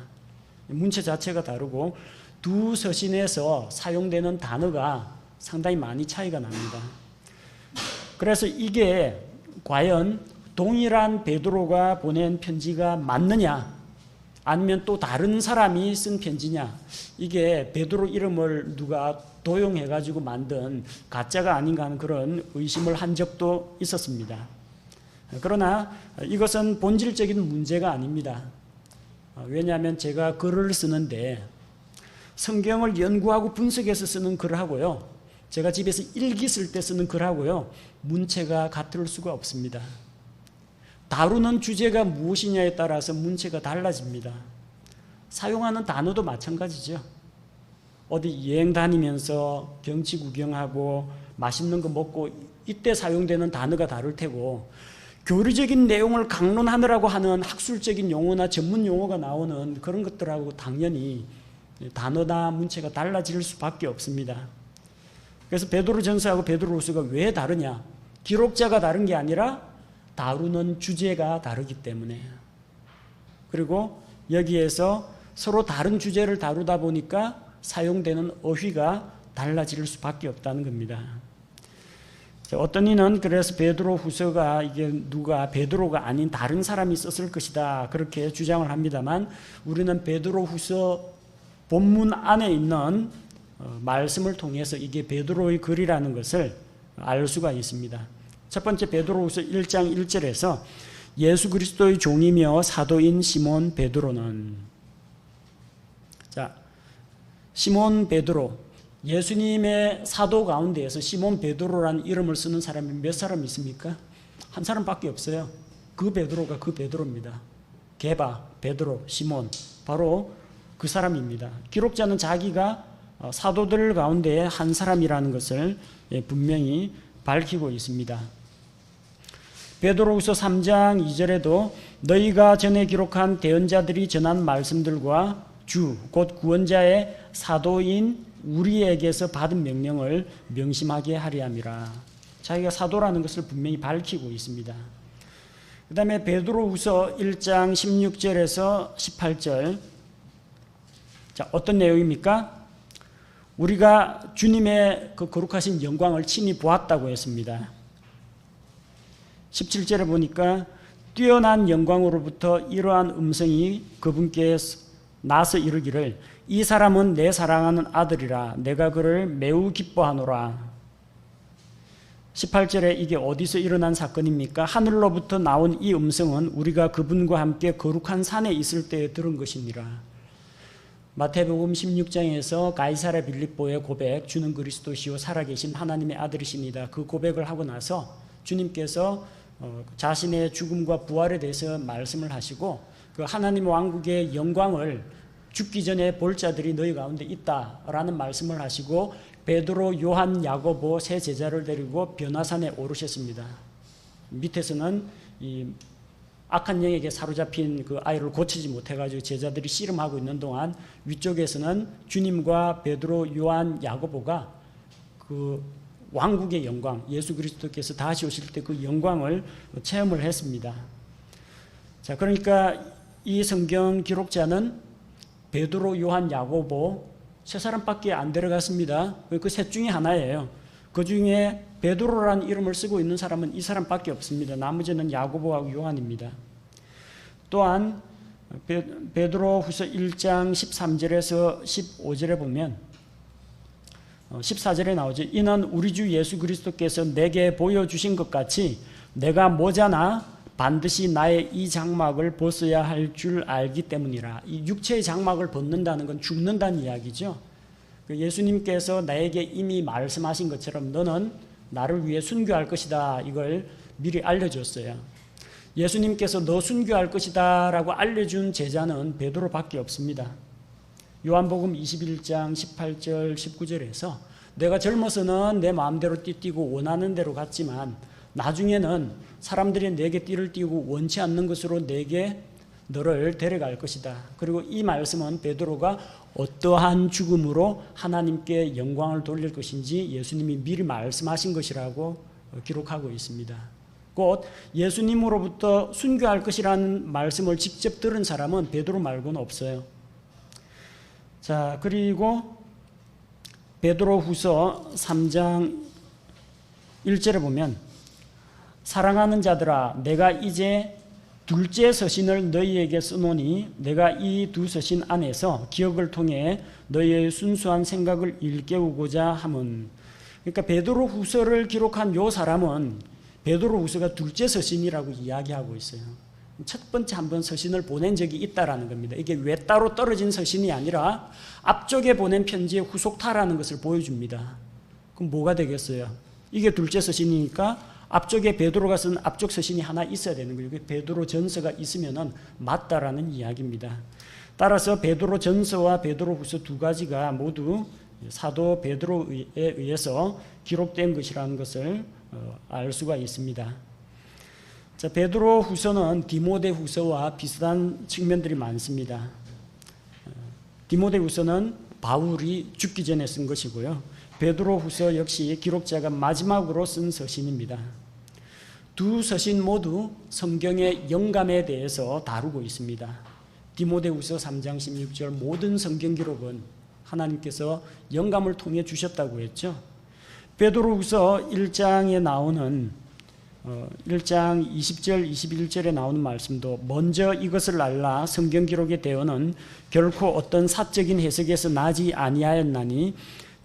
문체 자체가 다르고 두 서신에서 사용되는 단어가 상당히 많이 차이가 납니다. 그래서 이게 과연 동일한 베드로가 보낸 편지가 맞느냐, 아니면 또 다른 사람이 쓴 편지냐, 이게 베드로 이름을 누가 도용해가지고 만든 가짜가 아닌가 하는 그런 의심을 한 적도 있었습니다. 그러나 이것은 본질적인 문제가 아닙니다. 왜냐하면 제가 글을 쓰는데 성경을 연구하고 분석해서 쓰는 글하고요, 제가 집에서 일기 쓸 때 쓰는 글하고요, 문체가 같을 수가 없습니다. 다루는 주제가 무엇이냐에 따라서 문체가 달라집니다. 사용하는 단어도 마찬가지죠. 어디 여행 다니면서 경치 구경하고 맛있는 거 먹고 이때 사용되는 단어가 다를 테고, 교리적인 내용을 강론하느라고 하는 학술적인 용어나 전문 용어가 나오는 그런 것들하고 당연히 단어나 문체가 달라질 수밖에 없습니다. 그래서 베드로전서하고 베드로후서가 왜 다르냐? 기록자가 다른 게 아니라 다루는 주제가 다르기 때문에. 그리고 여기에서 서로 다른 주제를 다루다 보니까 사용되는 어휘가 달라질 수밖에 없다는 겁니다. 어떤 이는 그래서 베드로후서가 이게 누가 베드로가 아닌 다른 사람이 썼을 것이다, 그렇게 주장을 합니다만, 우리는 베드로후서 본문 안에 있는 말씀을 통해서 이게 베드로의 글이라는 것을 알 수가 있습니다. 첫 번째, 베드로후서 1장 1절에서 예수 그리스도의 종이며 사도인 시몬 베드로는, 자, 시몬 베드로, 예수님의 사도 가운데에서 시몬 베드로라는 이름을 쓰는 사람이 몇 사람 있습니까? 한 사람밖에 없어요. 그 베드로가 그 베드로입니다. 게바, 베드로, 시몬, 바로 그 사람입니다. 기록자는 자기가 사도들 가운데 한 사람이라는 것을 분명히 밝히고 있습니다. 베드로후서 3장 2절에도 너희가 전에 기록한 대언자들이 전한 말씀들과 주, 곧 구원자의 사도인 우리에게서 받은 명령을 명심하게 하려 함이라. 자기가 사도라는 것을 분명히 밝히고 있습니다. 그 다음에 베드로후서 1장 16절에서 18절, 자, 어떤 내용입니까? 우리가 주님의 그 거룩하신 영광을 친히 보았다고 했습니다. 17절에 보니까 뛰어난 영광으로부터 이러한 음성이 그분께 나서 이르기를 이 사람은 내 사랑하는 아들이라 내가 그를 매우 기뻐하노라. 18절에 이게 어디서 일어난 사건입니까? 하늘로부터 나온 이 음성은 우리가 그분과 함께 거룩한 산에 있을 때에 들은 것이니라. 마태복음 16장에서 가이사랴 빌립보의 고백, 주는 그리스도시요 살아계신 하나님의 아들이십니다. 그 고백을 하고 나서 주님께서 자신의 죽음과 부활에 대해서 말씀을 하시고 그 하나님 왕국의 영광을 죽기 전에 볼 자들이 너희 가운데 있다라는 말씀을 하시고 베드로, 요한, 야고보 세 제자를 데리고 변화산에 오르셨습니다. 밑에서는 이 악한 영에게 사로잡힌 그 아이를 고치지 못해가지고 제자들이 씨름하고 있는 동안 위쪽에서는 주님과 베드로, 요한, 야고보가 그 왕국의 영광, 예수 그리스도께서 다시 오실 때 그 영광을 체험을 했습니다. 자, 그러니까 이 성경 기록자는 베드로, 요한, 야고보 세 사람밖에 안 데려갔습니다. 그 셋 중에 하나예요. 그 중에 베드로라는 이름을 쓰고 있는 사람은 이 사람밖에 없습니다. 나머지는 야고보하고 요한입니다. 또한 베드로후서 1장 13절에서 15절에 보면 14절에 나오죠. 이는 우리 주 예수 그리스도께서 내게 보여주신 것 같이 내가 모자나 반드시 나의 이 장막을 벗어야 할 줄 알기 때문이라. 이 육체의 장막을 벗는다는 건 죽는다는 이야기죠. 예수님께서 나에게 이미 말씀하신 것처럼 너는 나를 위해 순교할 것이다. 이걸 미리 알려줬어요. 예수님께서 너 순교할 것이다 라고 알려준 제자는 베드로밖에 없습니다. 요한복음 21장 18절 19절에서 내가 젊어서는 내 마음대로 띠뛰고 원하는 대로 갔지만 나중에는 사람들이 내게 띠를 띠고 원치 않는 것으로 내게 너를 데려갈 것이다. 그리고 이 말씀은 베드로가 어떠한 죽음으로 하나님께 영광을 돌릴 것인지 예수님이 미리 말씀하신 것이라고 기록하고 있습니다. 곧 예수님으로부터 순교할 것이라는 말씀을 직접 들은 사람은 베드로 말고는 없어요. 자, 그리고 베드로후서 3장 1절에 보면 사랑하는 자들아 내가 이제 둘째 서신을 너희에게 쓰노니 내가 이 두 서신 안에서 기억을 통해 너희의 순수한 생각을 일깨우고자 함은. 그러니까 베드로후서를 기록한 요 사람은 베드로후서가 둘째 서신이라고 이야기하고 있어요. 첫 번째 한번 서신을 보낸 적이 있다라는 겁니다. 이게 왜 따로 떨어진 서신이 아니라 앞쪽에 보낸 편지의 후속타라는 것을 보여줍니다. 그럼 뭐가 되겠어요? 이게 둘째 서신이니까 앞쪽에 베드로가 쓴 앞쪽 서신이 하나 있어야 되는 거예요. 베드로 전서가 있으면은 맞다라는 이야기입니다. 따라서 베드로 전서와 베드로 후서 두 가지가 모두 사도 베드로에 의해서 기록된 것이라는 것을 알 수가 있습니다. 자, 베드로 후서는 디모데 후서와 비슷한 측면들이 많습니다. 디모데 후서는 바울이 죽기 전에 쓴 것이고요. 베드로 후서 역시 기록자가 마지막으로 쓴 서신입니다. 두 서신 모두 성경의 영감에 대해서 다루고 있습니다. 디모데후서 3장 16절 모든 성경 기록은 하나님께서 영감을 통해 주셨다고 했죠. 베드로후서 1장에 나오는 1장 20절 21절에 나오는 말씀도 먼저 이것을 알라 성경 기록의 대언은 결코 어떤 사적인 해석에서 나지 아니하였나니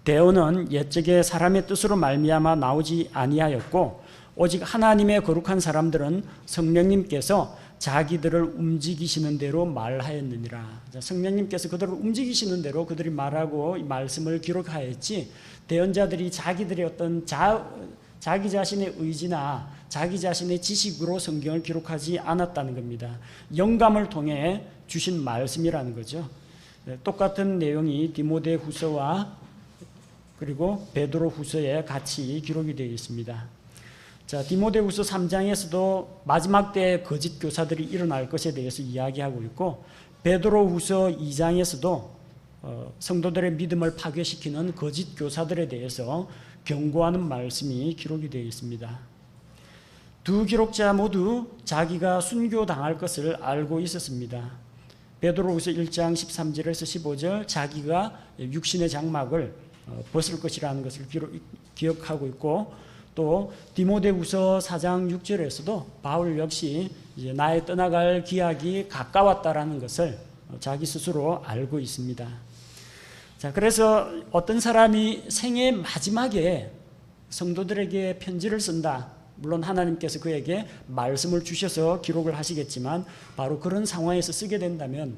대언은 옛적에 사람의 뜻으로 말미암아 나오지 아니하였고 오직 하나님의 거룩한 사람들은 성령님께서 자기들을 움직이시는 대로 말하였느니라. 성령님께서 그들을 움직이시는 대로 그들이 말하고 이 말씀을 기록하였지, 대언자들이 자기들의 어떤 자기 자신의 의지나 자기 자신의 지식으로 성경을 기록하지 않았다는 겁니다. 영감을 통해 주신 말씀이라는 거죠. 똑같은 내용이 디모데후서와 그리고 베드로후서에 같이 기록이 되어 있습니다. 자, 디모데후서 3장에서도 마지막 때에 거짓 교사들이 일어날 것에 대해서 이야기하고 있고, 베드로후서 2장에서도 성도들의 믿음을 파괴시키는 거짓 교사들에 대해서 경고하는 말씀이 기록이 되어 있습니다. 두 기록자 모두 자기가 순교당할 것을 알고 있었습니다. 베드로후서 1장 13절에서 15절, 자기가 육신의 장막을 벗을 것이라는 것을 기억하고 있고, 또 디모데후서 4장 6절에서도 바울 역시 이제 나의 떠나갈 기약이 가까웠다라는 것을 자기 스스로 알고 있습니다. 자, 그래서 어떤 사람이 생애 마지막에 성도들에게 편지를 쓴다. 물론 하나님께서 그에게 말씀을 주셔서 기록을 하시겠지만, 바로 그런 상황에서 쓰게 된다면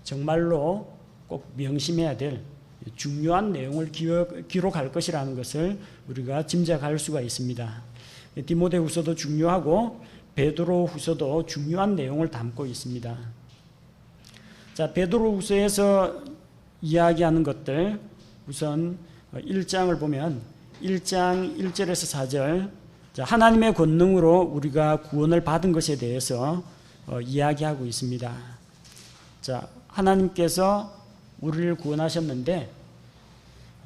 정말로 꼭 명심해야 될 중요한 내용을 기록할 것이라는 것을 우리가 짐작할 수가 있습니다. 디모데후서도 중요하고 베드로후서도 중요한 내용을 담고 있습니다. 자, 베드로후서에서 이야기하는 것들, 우선 1장을 보면 1장 1절에서 4절, 하나님의 권능으로 우리가 구원을 받은 것에 대해서 이야기하고 있습니다. 자, 하나님께서 우리를 구원하셨는데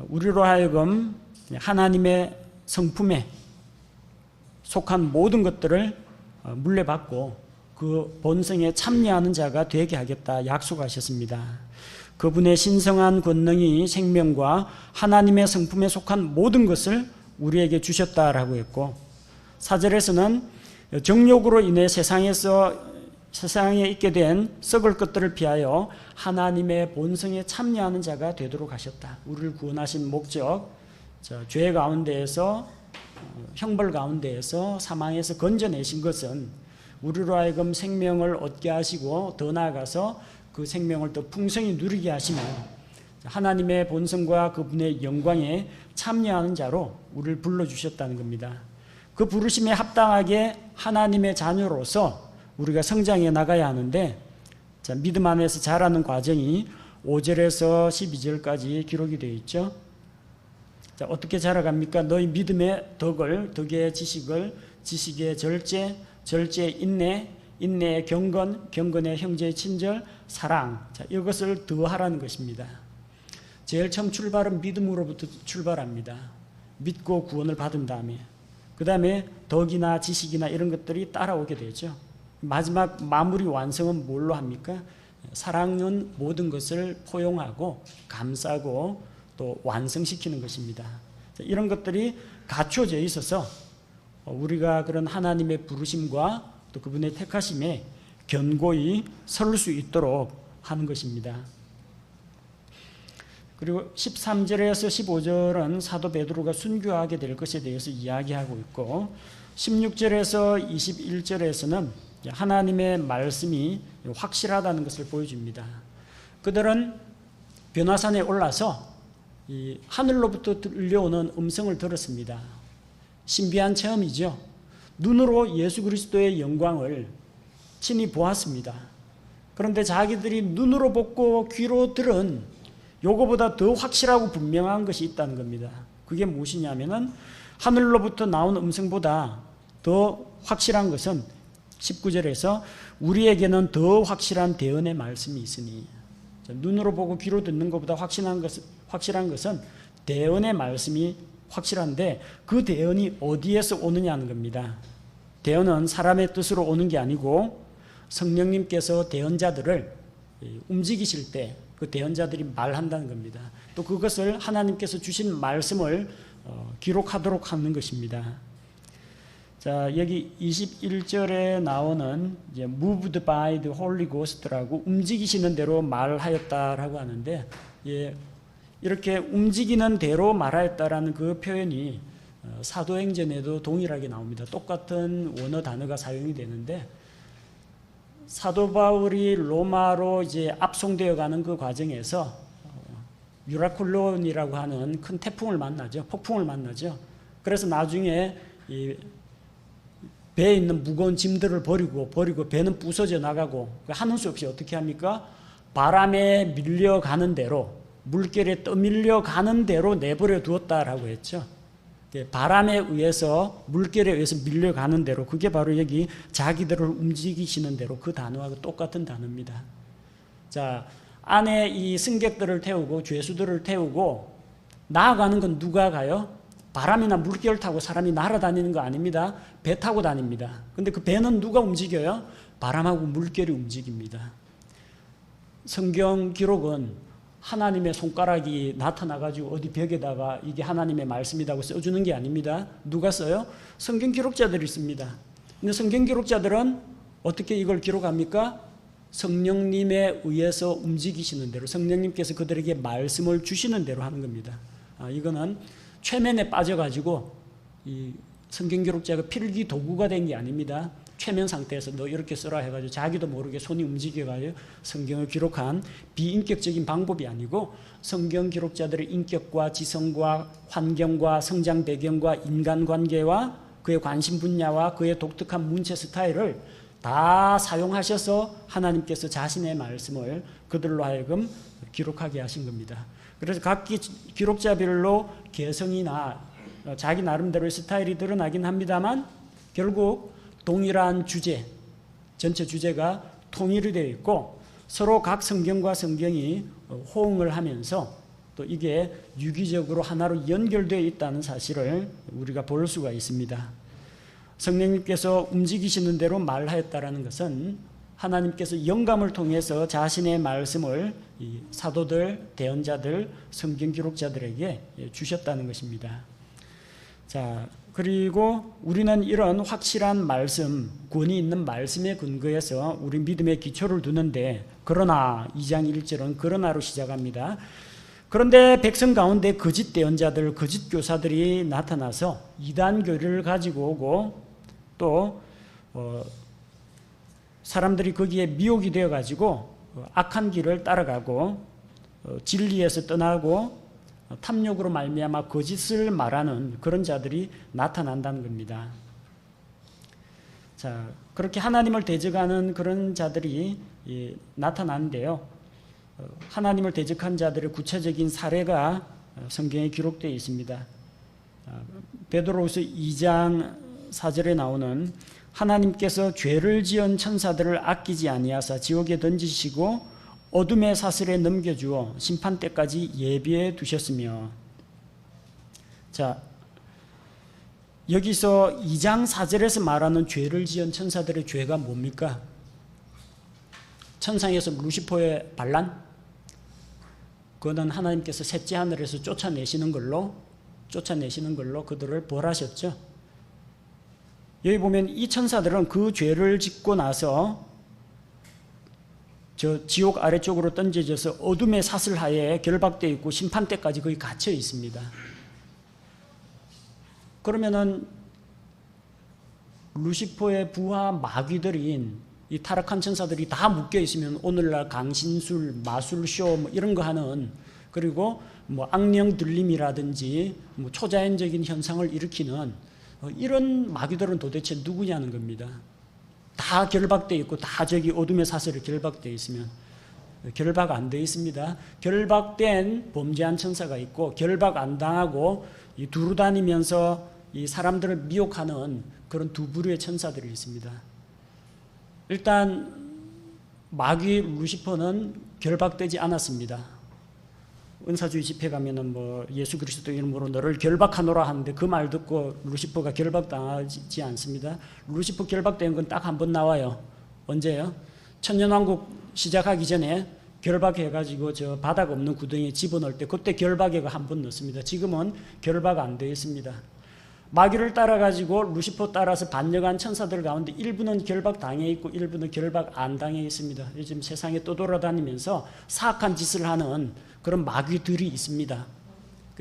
우리로 하여금 하나님의 성품에 속한 모든 것들을 물려받고 그 본성에 참여하는 자가 되게 하겠다 약속하셨습니다. 그분의 신성한 권능이 생명과 하나님의 성품에 속한 모든 것을 우리에게 주셨다라고 했고, 4절에서는 정욕으로 인해 세상에 있게 된 썩을 것들을 피하여 하나님의 본성에 참여하는 자가 되도록 하셨다. 우리를 구원하신 목적, 죄 가운데에서, 형벌 가운데에서, 사망에서 건져내신 것은 우리로 하여금 생명을 얻게 하시고 더 나아가서 그 생명을 더 풍성히 누리게 하시며 하나님의 본성과 그분의 영광에 참여하는 자로 우리를 불러주셨다는 겁니다. 그 부르심에 합당하게 하나님의 자녀로서 우리가 성장해 나가야 하는데, 자, 믿음 안에서 자라는 과정이 5절에서 12절까지 기록이 되어 있죠. 자, 어떻게 자라갑니까? 너희 믿음의 덕의 지식을, 지식의 절제, 절제의 인내, 인내의 경건, 경건의 형제의 친절, 사랑. 자, 이것을 더하라는 것입니다. 제일 처음 출발은 믿음으로부터 출발합니다. 믿고 구원을 받은 다음에, 그 다음에 덕이나 지식이나 이런 것들이 따라오게 되죠. 마지막 마무리 완성은 뭘로 합니까? 사랑은 모든 것을 포용하고 감싸고 또 완성시키는 것입니다. 이런 것들이 갖춰져 있어서 우리가 그런 하나님의 부르심과 또 그분의 택하심에 견고히 설 수 있도록 하는 것입니다. 그리고 13절에서 15절은 사도 베드로가 순교하게 될 것에 대해서 이야기하고 있고, 16절에서 21절에서는 하나님의 말씀이 확실하다는 것을 보여줍니다. 그들은 변화산에 올라서 이 하늘로부터 들려오는 음성을 들었습니다. 신비한 체험이죠. 눈으로 예수 그리스도의 영광을 친히 보았습니다. 그런데 자기들이 눈으로 보고 귀로 들은 요거보다 더 확실하고 분명한 것이 있다는 겁니다. 그게 무엇이냐면은 하늘로부터 나온 음성보다 더 확실한 것은 19절에서 우리에게는 더 확실한 대언의 말씀이 있으니, 눈으로 보고 귀로 듣는 것보다 확실한 것은 대언의 말씀이 확실한데, 그 대언이 어디에서 오느냐는 겁니다. 대언은 사람의 뜻으로 오는 게 아니고 성령님께서 대언자들을 움직이실 때 그 대언자들이 말한다는 겁니다. 또 그것을 하나님께서 주신 말씀을 기록하도록 하는 것입니다. 자, 여기 21절에 나오는 이제 moved by the Holy Ghost라고 움직이시는 대로 말하였다라고 하는데, 예, 이렇게 움직이는 대로 말하였다라는 그 표현이 사도행전에도 동일하게 나옵니다. 똑같은 원어 단어가 사용이 되는데, 사도 바울이 로마로 이제 압송되어 가는 그 과정에서 유라쿨론이라고 하는 큰 태풍을 만나죠. 폭풍을 만나죠. 그래서 나중에 이 배에 있는 무거운 짐들을 버리고 배는 부서져 나가고 하는 수 없이 어떻게 합니까? 바람에 밀려가는 대로, 물결에 떠밀려 가는 대로 내버려 두었다라고 했죠. 바람에 의해서, 물결에 의해서 밀려가는 대로, 그게 바로 여기 자기들을 움직이시는 대로, 그 단어하고 똑같은 단어입니다. 자, 안에 이 승객들을 태우고 죄수들을 태우고 나아가는 건 누가 가요? 바람이나 물결 타고 사람이 날아다니는 거 아닙니다. 배 타고 다닙니다. 근데 그 배는 누가 움직여요? 바람하고 물결이 움직입니다. 성경 기록은 하나님의 손가락이 나타나가지고 어디 벽에다가 이게 하나님의 말씀이라고 써주는 게 아닙니다. 누가 써요? 성경 기록자들이 씁니다. 근데 성경 기록자들은 어떻게 이걸 기록합니까? 성령님에 의해서 움직이시는 대로, 성령님께서 그들에게 말씀을 주시는 대로 하는 겁니다. 이거는 최면에 빠져가지고 이 성경 기록자가 필기 도구가 된 게 아닙니다. 최면 상태에서 너 이렇게 써라 해가지고 자기도 모르게 손이 움직여가지고 성경을 기록한 비인격적인 방법이 아니고 성경 기록자들의 인격과 지성과 환경과 성장 배경과 인간관계와 그의 관심 분야와 그의 독특한 문체 스타일을 다 사용하셔서 하나님께서 자신의 말씀을 그들로 하여금 기록하게 하신 겁니다. 그래서 각 기록자별로 개성이나 자기 나름대로의 스타일이 드러나긴 합니다만 결국 동일한 주제, 전체 주제가 통일이 되어 있고 서로 각 성경과 성경이 호응을 하면서 또 이게 유기적으로 하나로 연결되어 있다는 사실을 우리가 볼 수가 있습니다. 성령님께서 움직이시는 대로 말하였다라는 것은 하나님께서 영감을 통해서 자신의 말씀을 이 사도들, 대언자들, 성경 기록자들에게 주셨다는 것입니다. 자, 그리고 우리는 이런 확실한 말씀, 권위 있는 말씀에 근거해서 우리 믿음의 기초를 두는데, 그러나 2장 1절은 그러나로 시작합니다. 그런데 백성 가운데 거짓 대언자들, 거짓 교사들이 나타나서 이단 교리를 가지고 오고 또 사람들이 거기에 미혹이 되어 가지고 악한 길을 따라가고 진리에서 떠나고 탐욕으로 말미암아 거짓을 말하는 그런 자들이 나타난다는 겁니다. 자, 그렇게 하나님을 대적하는 그런 자들이 나타나는데요. 하나님을 대적한 자들의 구체적인 사례가 성경에 기록되어 있습니다. 베드로후서 2장 4절에 나오는 하나님께서 죄를 지은 천사들을 아끼지 아니하사 지옥에 던지시고 어둠의 사슬에 넘겨주어 심판 때까지 예비해 두셨으며, 자, 여기서 2장 4절에서 말하는 죄를 지은 천사들의 죄가 뭡니까? 천상에서 루시퍼의 반란? 그거는 하나님께서 셋째 하늘에서 쫓아내시는 걸로 그들을 벌하셨죠. 여기 보면 이 천사들은 그 죄를 짓고 나서 저 지옥 아래쪽으로 던져져서 어둠의 사슬하에 결박되어 있고 심판 때까지 거기 갇혀 있습니다. 그러면은 루시퍼의 부하 마귀들인 이 타락한 천사들이 다 묶여 있으면 오늘날 강신술, 마술쇼 뭐 이런 거 하는, 그리고 뭐 악령 들림이라든지 뭐 초자연적인 현상을 일으키는 이런 마귀들은 도대체 누구냐는 겁니다. 다 결박되어 있고 다 저기 어둠의 사슬에 결박되어 있으면 결박 안 되어 있습니다. 결박된 범죄한 천사가 있고 결박 안 당하고 두루 다니면서 이 사람들을 미혹하는 그런 두 부류의 천사들이 있습니다. 일단 마귀 루시퍼는 결박되지 않았습니다. 은사주의 집회 가면은 뭐 예수 그리스도 이름으로 너를 결박하노라 하는데 그 말 듣고 루시퍼가 결박당하지 않습니다. 루시퍼 결박된 건 딱 한 번 나와요. 언제요? 천년왕국 시작하기 전에 결박해가지고 저 바닥 없는 구덩이에 집어넣을 때 그때 결박에가 한 번 넣습니다. 지금은 결박 안 되어 있습니다. 마귀를 따라가지고 루시퍼 따라서 반역한 천사들 가운데 일부는 결박 당해 있고 일부는 결박 안 당해 있습니다. 요즘 세상에 떠돌아다니면서 사악한 짓을 하는 그런 마귀들이 있습니다.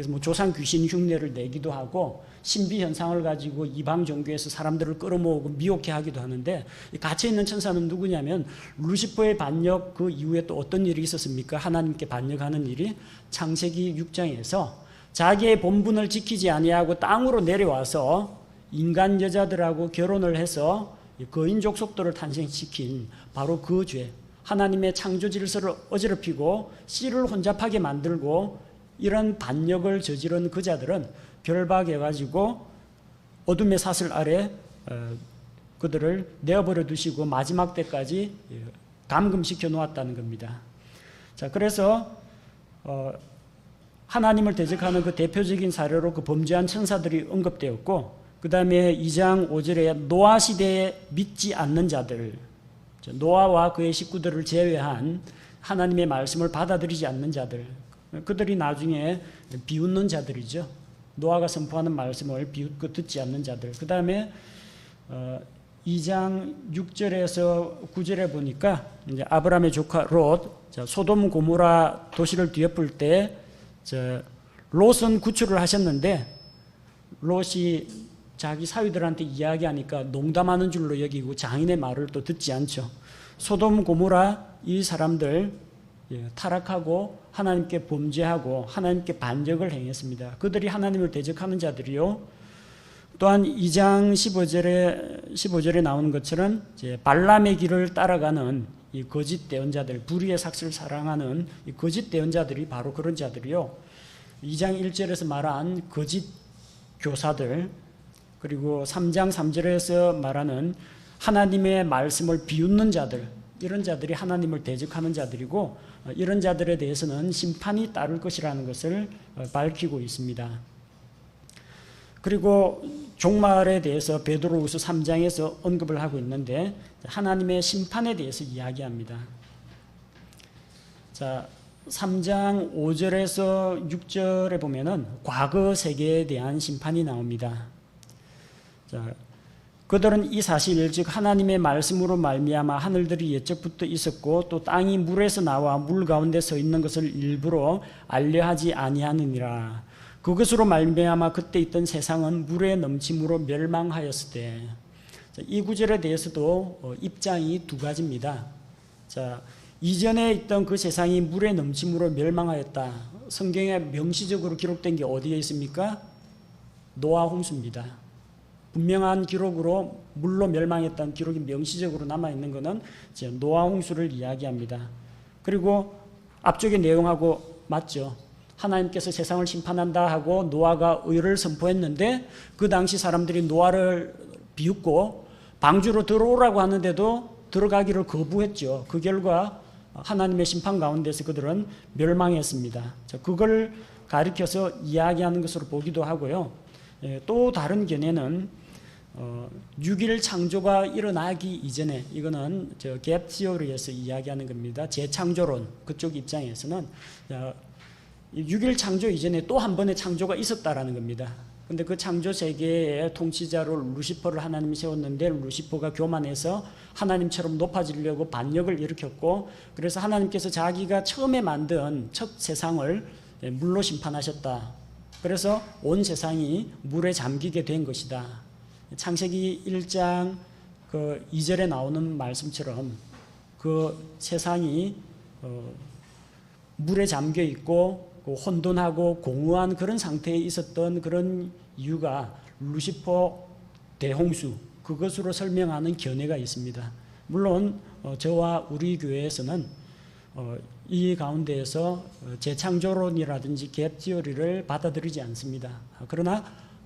그래서 뭐 조상 귀신 흉내를 내기도 하고 신비 현상을 가지고 이방 종교에서 사람들을 끌어모으고 미혹해 하기도 하는데, 갇혀 있는 천사는 누구냐면 루시퍼의 반역 그 이후에 또 어떤 일이 있었습니까? 하나님께 반역하는 일이 창세기 6장에서 자기의 본분을 지키지 아니하고 땅으로 내려와서 인간 여자들하고 결혼을 해서 거인 족속들을 탄생시킨 바로 그 죄, 하나님의 창조 질서를 어지럽히고 씨를 혼잡하게 만들고 이런 반역을 저지른 그 자들은 결박해가지고 어둠의 사슬 아래 그들을 내어버려 두시고 마지막 때까지 감금시켜 놓았다는 겁니다. 자, 그래서 하나님을 대적하는 그 대표적인 사례로 그 범죄한 천사들이 언급되었고, 그 다음에 2장 5절에 노아 시대에 믿지 않는 자들, 노아와 그의 식구들을 제외한 하나님의 말씀을 받아들이지 않는 자들, 그들이 나중에 비웃는 자들이죠. 노아가 선포하는 말씀을 비웃고 듣지 않는 자들. 그 다음에 2장 6절에서 9절에 보니까 이제 아브라함의 조카 롯, 소돔 고모라 도시를 뒤엎을 때 롯은 구출을 하셨는데 롯이 자기 사위들한테 이야기하니까 농담하는 줄로 여기고 장인의 말을 또 듣지 않죠. 소돔 고모라 이 사람들 타락하고 하나님께 범죄하고 하나님께 반역을 행했습니다. 그들이 하나님을 대적하는 자들이요. 또한 2장 15절에 나오는 것처럼 발람의 길을 따라가는 이 거짓 대언자들, 불의의 삭슬을 사랑하는 이 거짓 대언자들이 바로 그런 자들이요. 2장 1절에서 말한 거짓 교사들, 그리고 3장 3절에서 말하는 하나님의 말씀을 비웃는 자들, 이런 자들이 하나님을 대적하는 자들이고, 이런 자들에 대해서는 심판이 따를 것이라는 것을 밝히고 있습니다. 그리고 종말에 대해서 베드로후서 3장에서 언급을 하고 있는데 하나님의 심판에 대해서 이야기합니다. 자, 3장 5절에서 6절에 보면은 과거 세계에 대한 심판이 나옵니다. 자, 그들은 이 사실, 즉 하나님의 말씀으로 말미암아 하늘들이 옛적부터 있었고 또 땅이 물에서 나와 물 가운데 서 있는 것을 일부러 알려하지 아니하느니라. 그것으로 말미암아 그때 있던 세상은 물의 넘침으로 멸망하였을 때. 이 구절에 대해서도 입장이 두 가지입니다. 자, 이전에 있던 그 세상이 물의 넘침으로 멸망하였다. 성경에 명시적으로 기록된 게 어디에 있습니까? 노아 홍수입니다. 분명한 기록으로 물로 멸망했다는 기록이 명시적으로 남아있는 것은 노아 홍수를 이야기합니다. 그리고 앞쪽의 내용하고 맞죠. 하나님께서 세상을 심판한다 하고 노아가 의를 선포했는데 그 당시 사람들이 노아를 비웃고 방주로 들어오라고 하는데도 들어가기를 거부했죠. 그 결과 하나님의 심판 가운데서 그들은 멸망했습니다. 그걸 가리켜서 이야기하는 것으로 보기도 하고요. 또 다른 견해는 6일 창조가 일어나기 이전에, 이거는 갭 티오리에서 이야기하는 겁니다. 재창조론 그쪽 입장에서는 6일 창조 이전에 또 한 번의 창조가 있었다라는 겁니다. 근데 그 창조 세계의 통치자로 루시퍼를 하나님이 세웠는데 루시퍼가 교만해서 하나님처럼 높아지려고 반역을 일으켰고, 그래서 하나님께서 자기가 처음에 만든 첫 세상을 물로 심판하셨다. 그래서 온 세상이 물에 잠기게 된 것이다. 창세기 1장 그 2절에 나오는 말씀처럼 그 세상이 물에 잠겨 있고 혼돈하고 공허한 그런 상태에 있었던 그런 이유가 루시퍼 대홍수, 그것으로 설명하는 견해가 있습니다. 물론 저와 우리 교회에서는 이 가운데에서 재창조론이라든지 갭 티오리를 받아들이지 않습니다. 그러나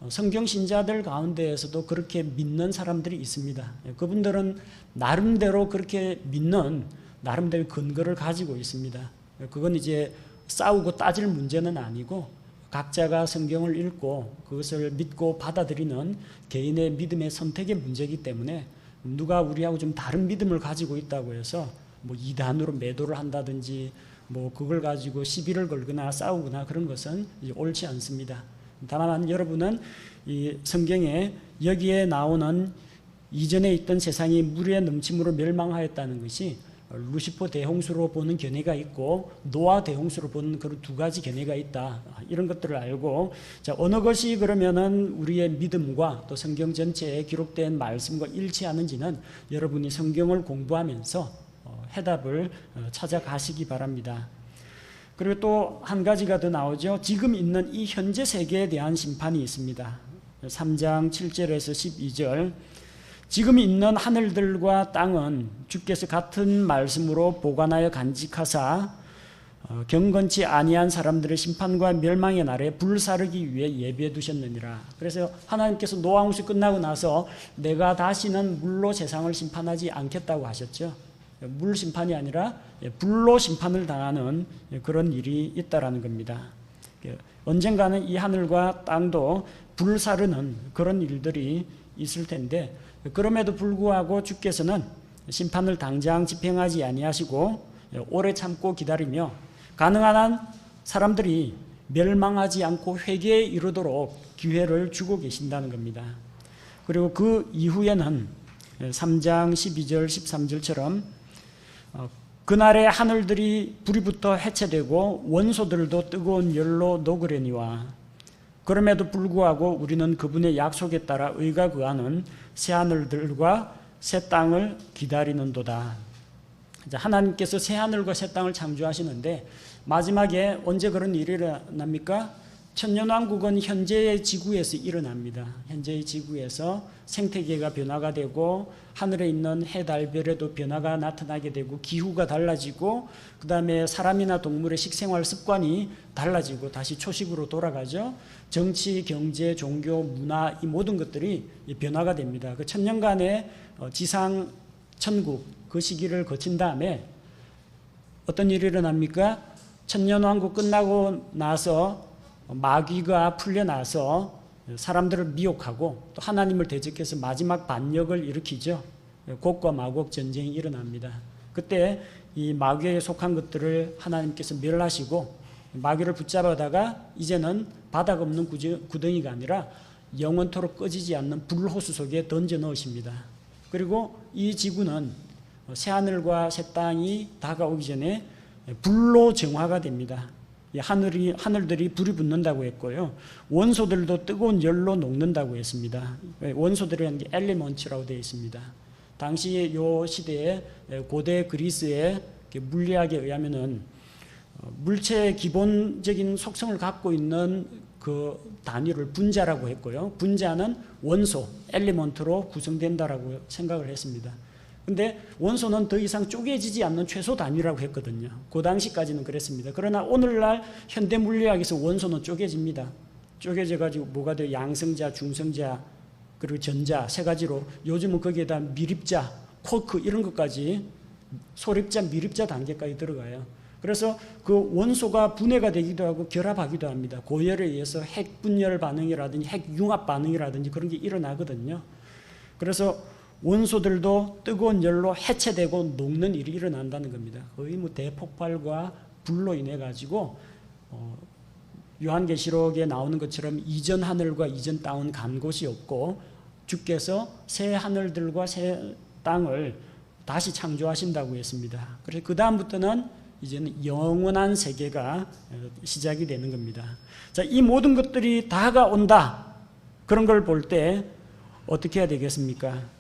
성경 신자들 가운데에서도 그렇게 믿는 사람들이 있습니다. 그분들은 나름대로 그렇게 믿는 나름대로 근거를 가지고 있습니다. 그건 이제 싸우고 따질 문제는 아니고 각자가 성경을 읽고 그것을 믿고 받아들이는 개인의 믿음의 선택의 문제이기 때문에 누가 우리하고 좀 다른 믿음을 가지고 있다고 해서 뭐 이단으로 매도를 한다든지 뭐 그걸 가지고 시비를 걸거나 싸우거나 그런 것은 옳지 않습니다. 다만 여러분은 이 성경에 여기에 나오는 이전에 있던 세상이 물의 넘침으로 멸망하였다는 것이 루시퍼 대홍수로 보는 견해가 있고 노아 대홍수로 보는 그런 두 가지 견해가 있다. 이런 것들을 알고, 자, 어느 것이 그러면은 우리의 믿음과 또 성경 전체에 기록된 말씀과 일치하는지는 여러분이 성경을 공부하면서 해답을 찾아가시기 바랍니다. 그리고 또 한 가지가 더 나오죠. 지금 있는 이 현재 세계에 대한 심판이 있습니다. 3장 7절에서 12절, 지금 있는 하늘들과 땅은 주께서 같은 말씀으로 보관하여 간직하사 경건치 아니한 사람들의 심판과 멸망의 날에 불사르기 위해 예비해 두셨느니라. 그래서 하나님께서 노아 홍수 끝나고 나서 내가 다시는 물로 세상을 심판하지 않겠다고 하셨죠. 물 심판이 아니라 불로 심판을 당하는 그런 일이 있다라는 겁니다. 언젠가는 이 하늘과 땅도 불사르는 그런 일들이 있을 텐데, 그럼에도 불구하고 주께서는 심판을 당장 집행하지 아니하시고 오래 참고 기다리며 가능한 한 사람들이 멸망하지 않고 회개에 이르도록 기회를 주고 계신다는 겁니다. 그리고 그 이후에는 3장 12절 13절처럼 그날에 하늘들이 불이 붙어 해체되고 원소들도 뜨거운 열로 녹으려니와, 그럼에도 불구하고 우리는 그분의 약속에 따라 의가 거하는 새 하늘들과 새 땅을 기다리는도다. 하나님께서 새 하늘과 새 땅을 창조하시는데 마지막에 언제 그런 일이 일어납니까? 천년왕국은 현재의 지구에서 일어납니다. 현재의 지구에서 생태계가 변화가 되고 하늘에 있는 해, 달, 별에도 변화가 나타나게 되고 기후가 달라지고 그 다음에 사람이나 동물의 식생활 습관이 달라지고 다시 초식으로 돌아가죠. 정치, 경제, 종교, 문화 이 모든 것들이 변화가 됩니다. 그 천년간의 지상 천국 그 시기를 거친 다음에 어떤 일이 일어납니까? 천년왕국 끝나고 나서 마귀가 풀려나서 사람들을 미혹하고 또 하나님을 대적해서 마지막 반역을 일으키죠. 곡과 마곡 전쟁이 일어납니다. 그때 이 마귀에 속한 것들을 하나님께서 멸하시고 마귀를 붙잡아다가 이제는 바닥 없는 구덩이가 아니라 영원토록 꺼지지 않는 불호수 속에 던져 넣으십니다. 그리고 이 지구는 새하늘과 새 땅이 다가오기 전에 불로 정화가 됩니다. 하늘들이 불이 붙는다고 했고요. 원소들도 뜨거운 열로 녹는다고 했습니다. 원소들이라는 게 엘리먼츠라고 되어 있습니다. 당시 요 시대에 고대 그리스의 물리학에 의하면은 물체의 기본적인 속성을 갖고 있는 그 단위를 분자라고 했고요. 분자는 원소, 엘리먼트로 구성된다라고 생각을 했습니다. 근데 원소는 더 이상 쪼개지지 않는 최소 단위라고 했거든요. 그 당시까지는 그랬습니다. 그러나 오늘날 현대 물리학에서 원소는 쪼개집니다. 쪼개져가지고 뭐가 돼요? 양성자, 중성자, 그리고 전자 세 가지로, 요즘은 거기에다 미립자, 쿼크 이런 것까지 소립자, 미립자 단계까지 들어가요. 그래서 그 원소가 분해가 되기도 하고 결합하기도 합니다. 고열에 의해서 핵 분열 반응이라든지 핵 융합 반응이라든지 그런 게 일어나거든요. 그래서 원소들도 뜨거운 열로 해체되고 녹는 일이 일어난다는 겁니다. 거의 뭐 대폭발과 불로 인해 가지고 요한계시록에 나오는 것처럼 이전 하늘과 이전 땅은 간 곳이 없고 주께서 새 하늘들과 새 땅을 다시 창조하신다고 했습니다. 그래서 그 다음부터는 이제는 영원한 세계가 시작이 되는 겁니다. 자, 이 모든 것들이 다가 온다. 그런 걸 볼 때 어떻게 해야 되겠습니까?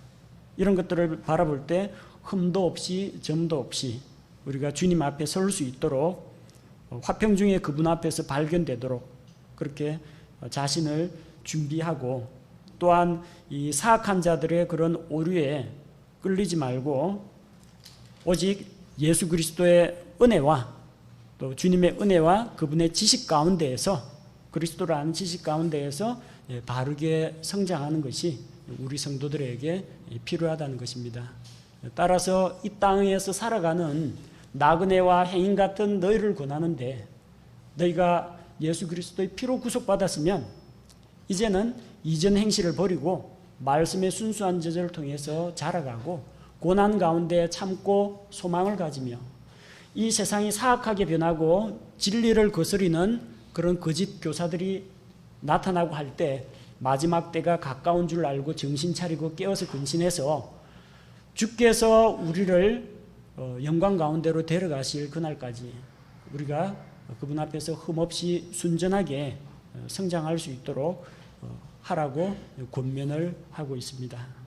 이런 것들을 바라볼 때 흠도 없이 점도 없이 우리가 주님 앞에 설 수 있도록 화평 중에 그분 앞에서 발견되도록 그렇게 자신을 준비하고, 또한 이 사악한 자들의 그런 오류에 끌리지 말고 오직 예수 그리스도의 은혜와 또 주님의 은혜와 그분의 지식 가운데에서, 그리스도를 아는 지식 가운데에서 바르게 성장하는 것이 우리 성도들에게 필요하다는 것입니다. 따라서 이 땅에서 살아가는 나그네와 행인 같은 너희를 권하는데, 너희가 예수 그리스도의 피로 구속받았으면 이제는 이전 행실을 버리고 말씀의 순수한 저절을 통해서 자라가고 고난 가운데 참고 소망을 가지며 이 세상이 사악하게 변하고 진리를 거스리는 그런 거짓 교사들이 나타나고 할 때 마지막 때가 가까운 줄 알고 정신 차리고 깨어서 근신해서 주께서 우리를 영광 가운데로 데려가실 그날까지 우리가 그분 앞에서 흠없이 순전하게 성장할 수 있도록 하라고 권면을 하고 있습니다.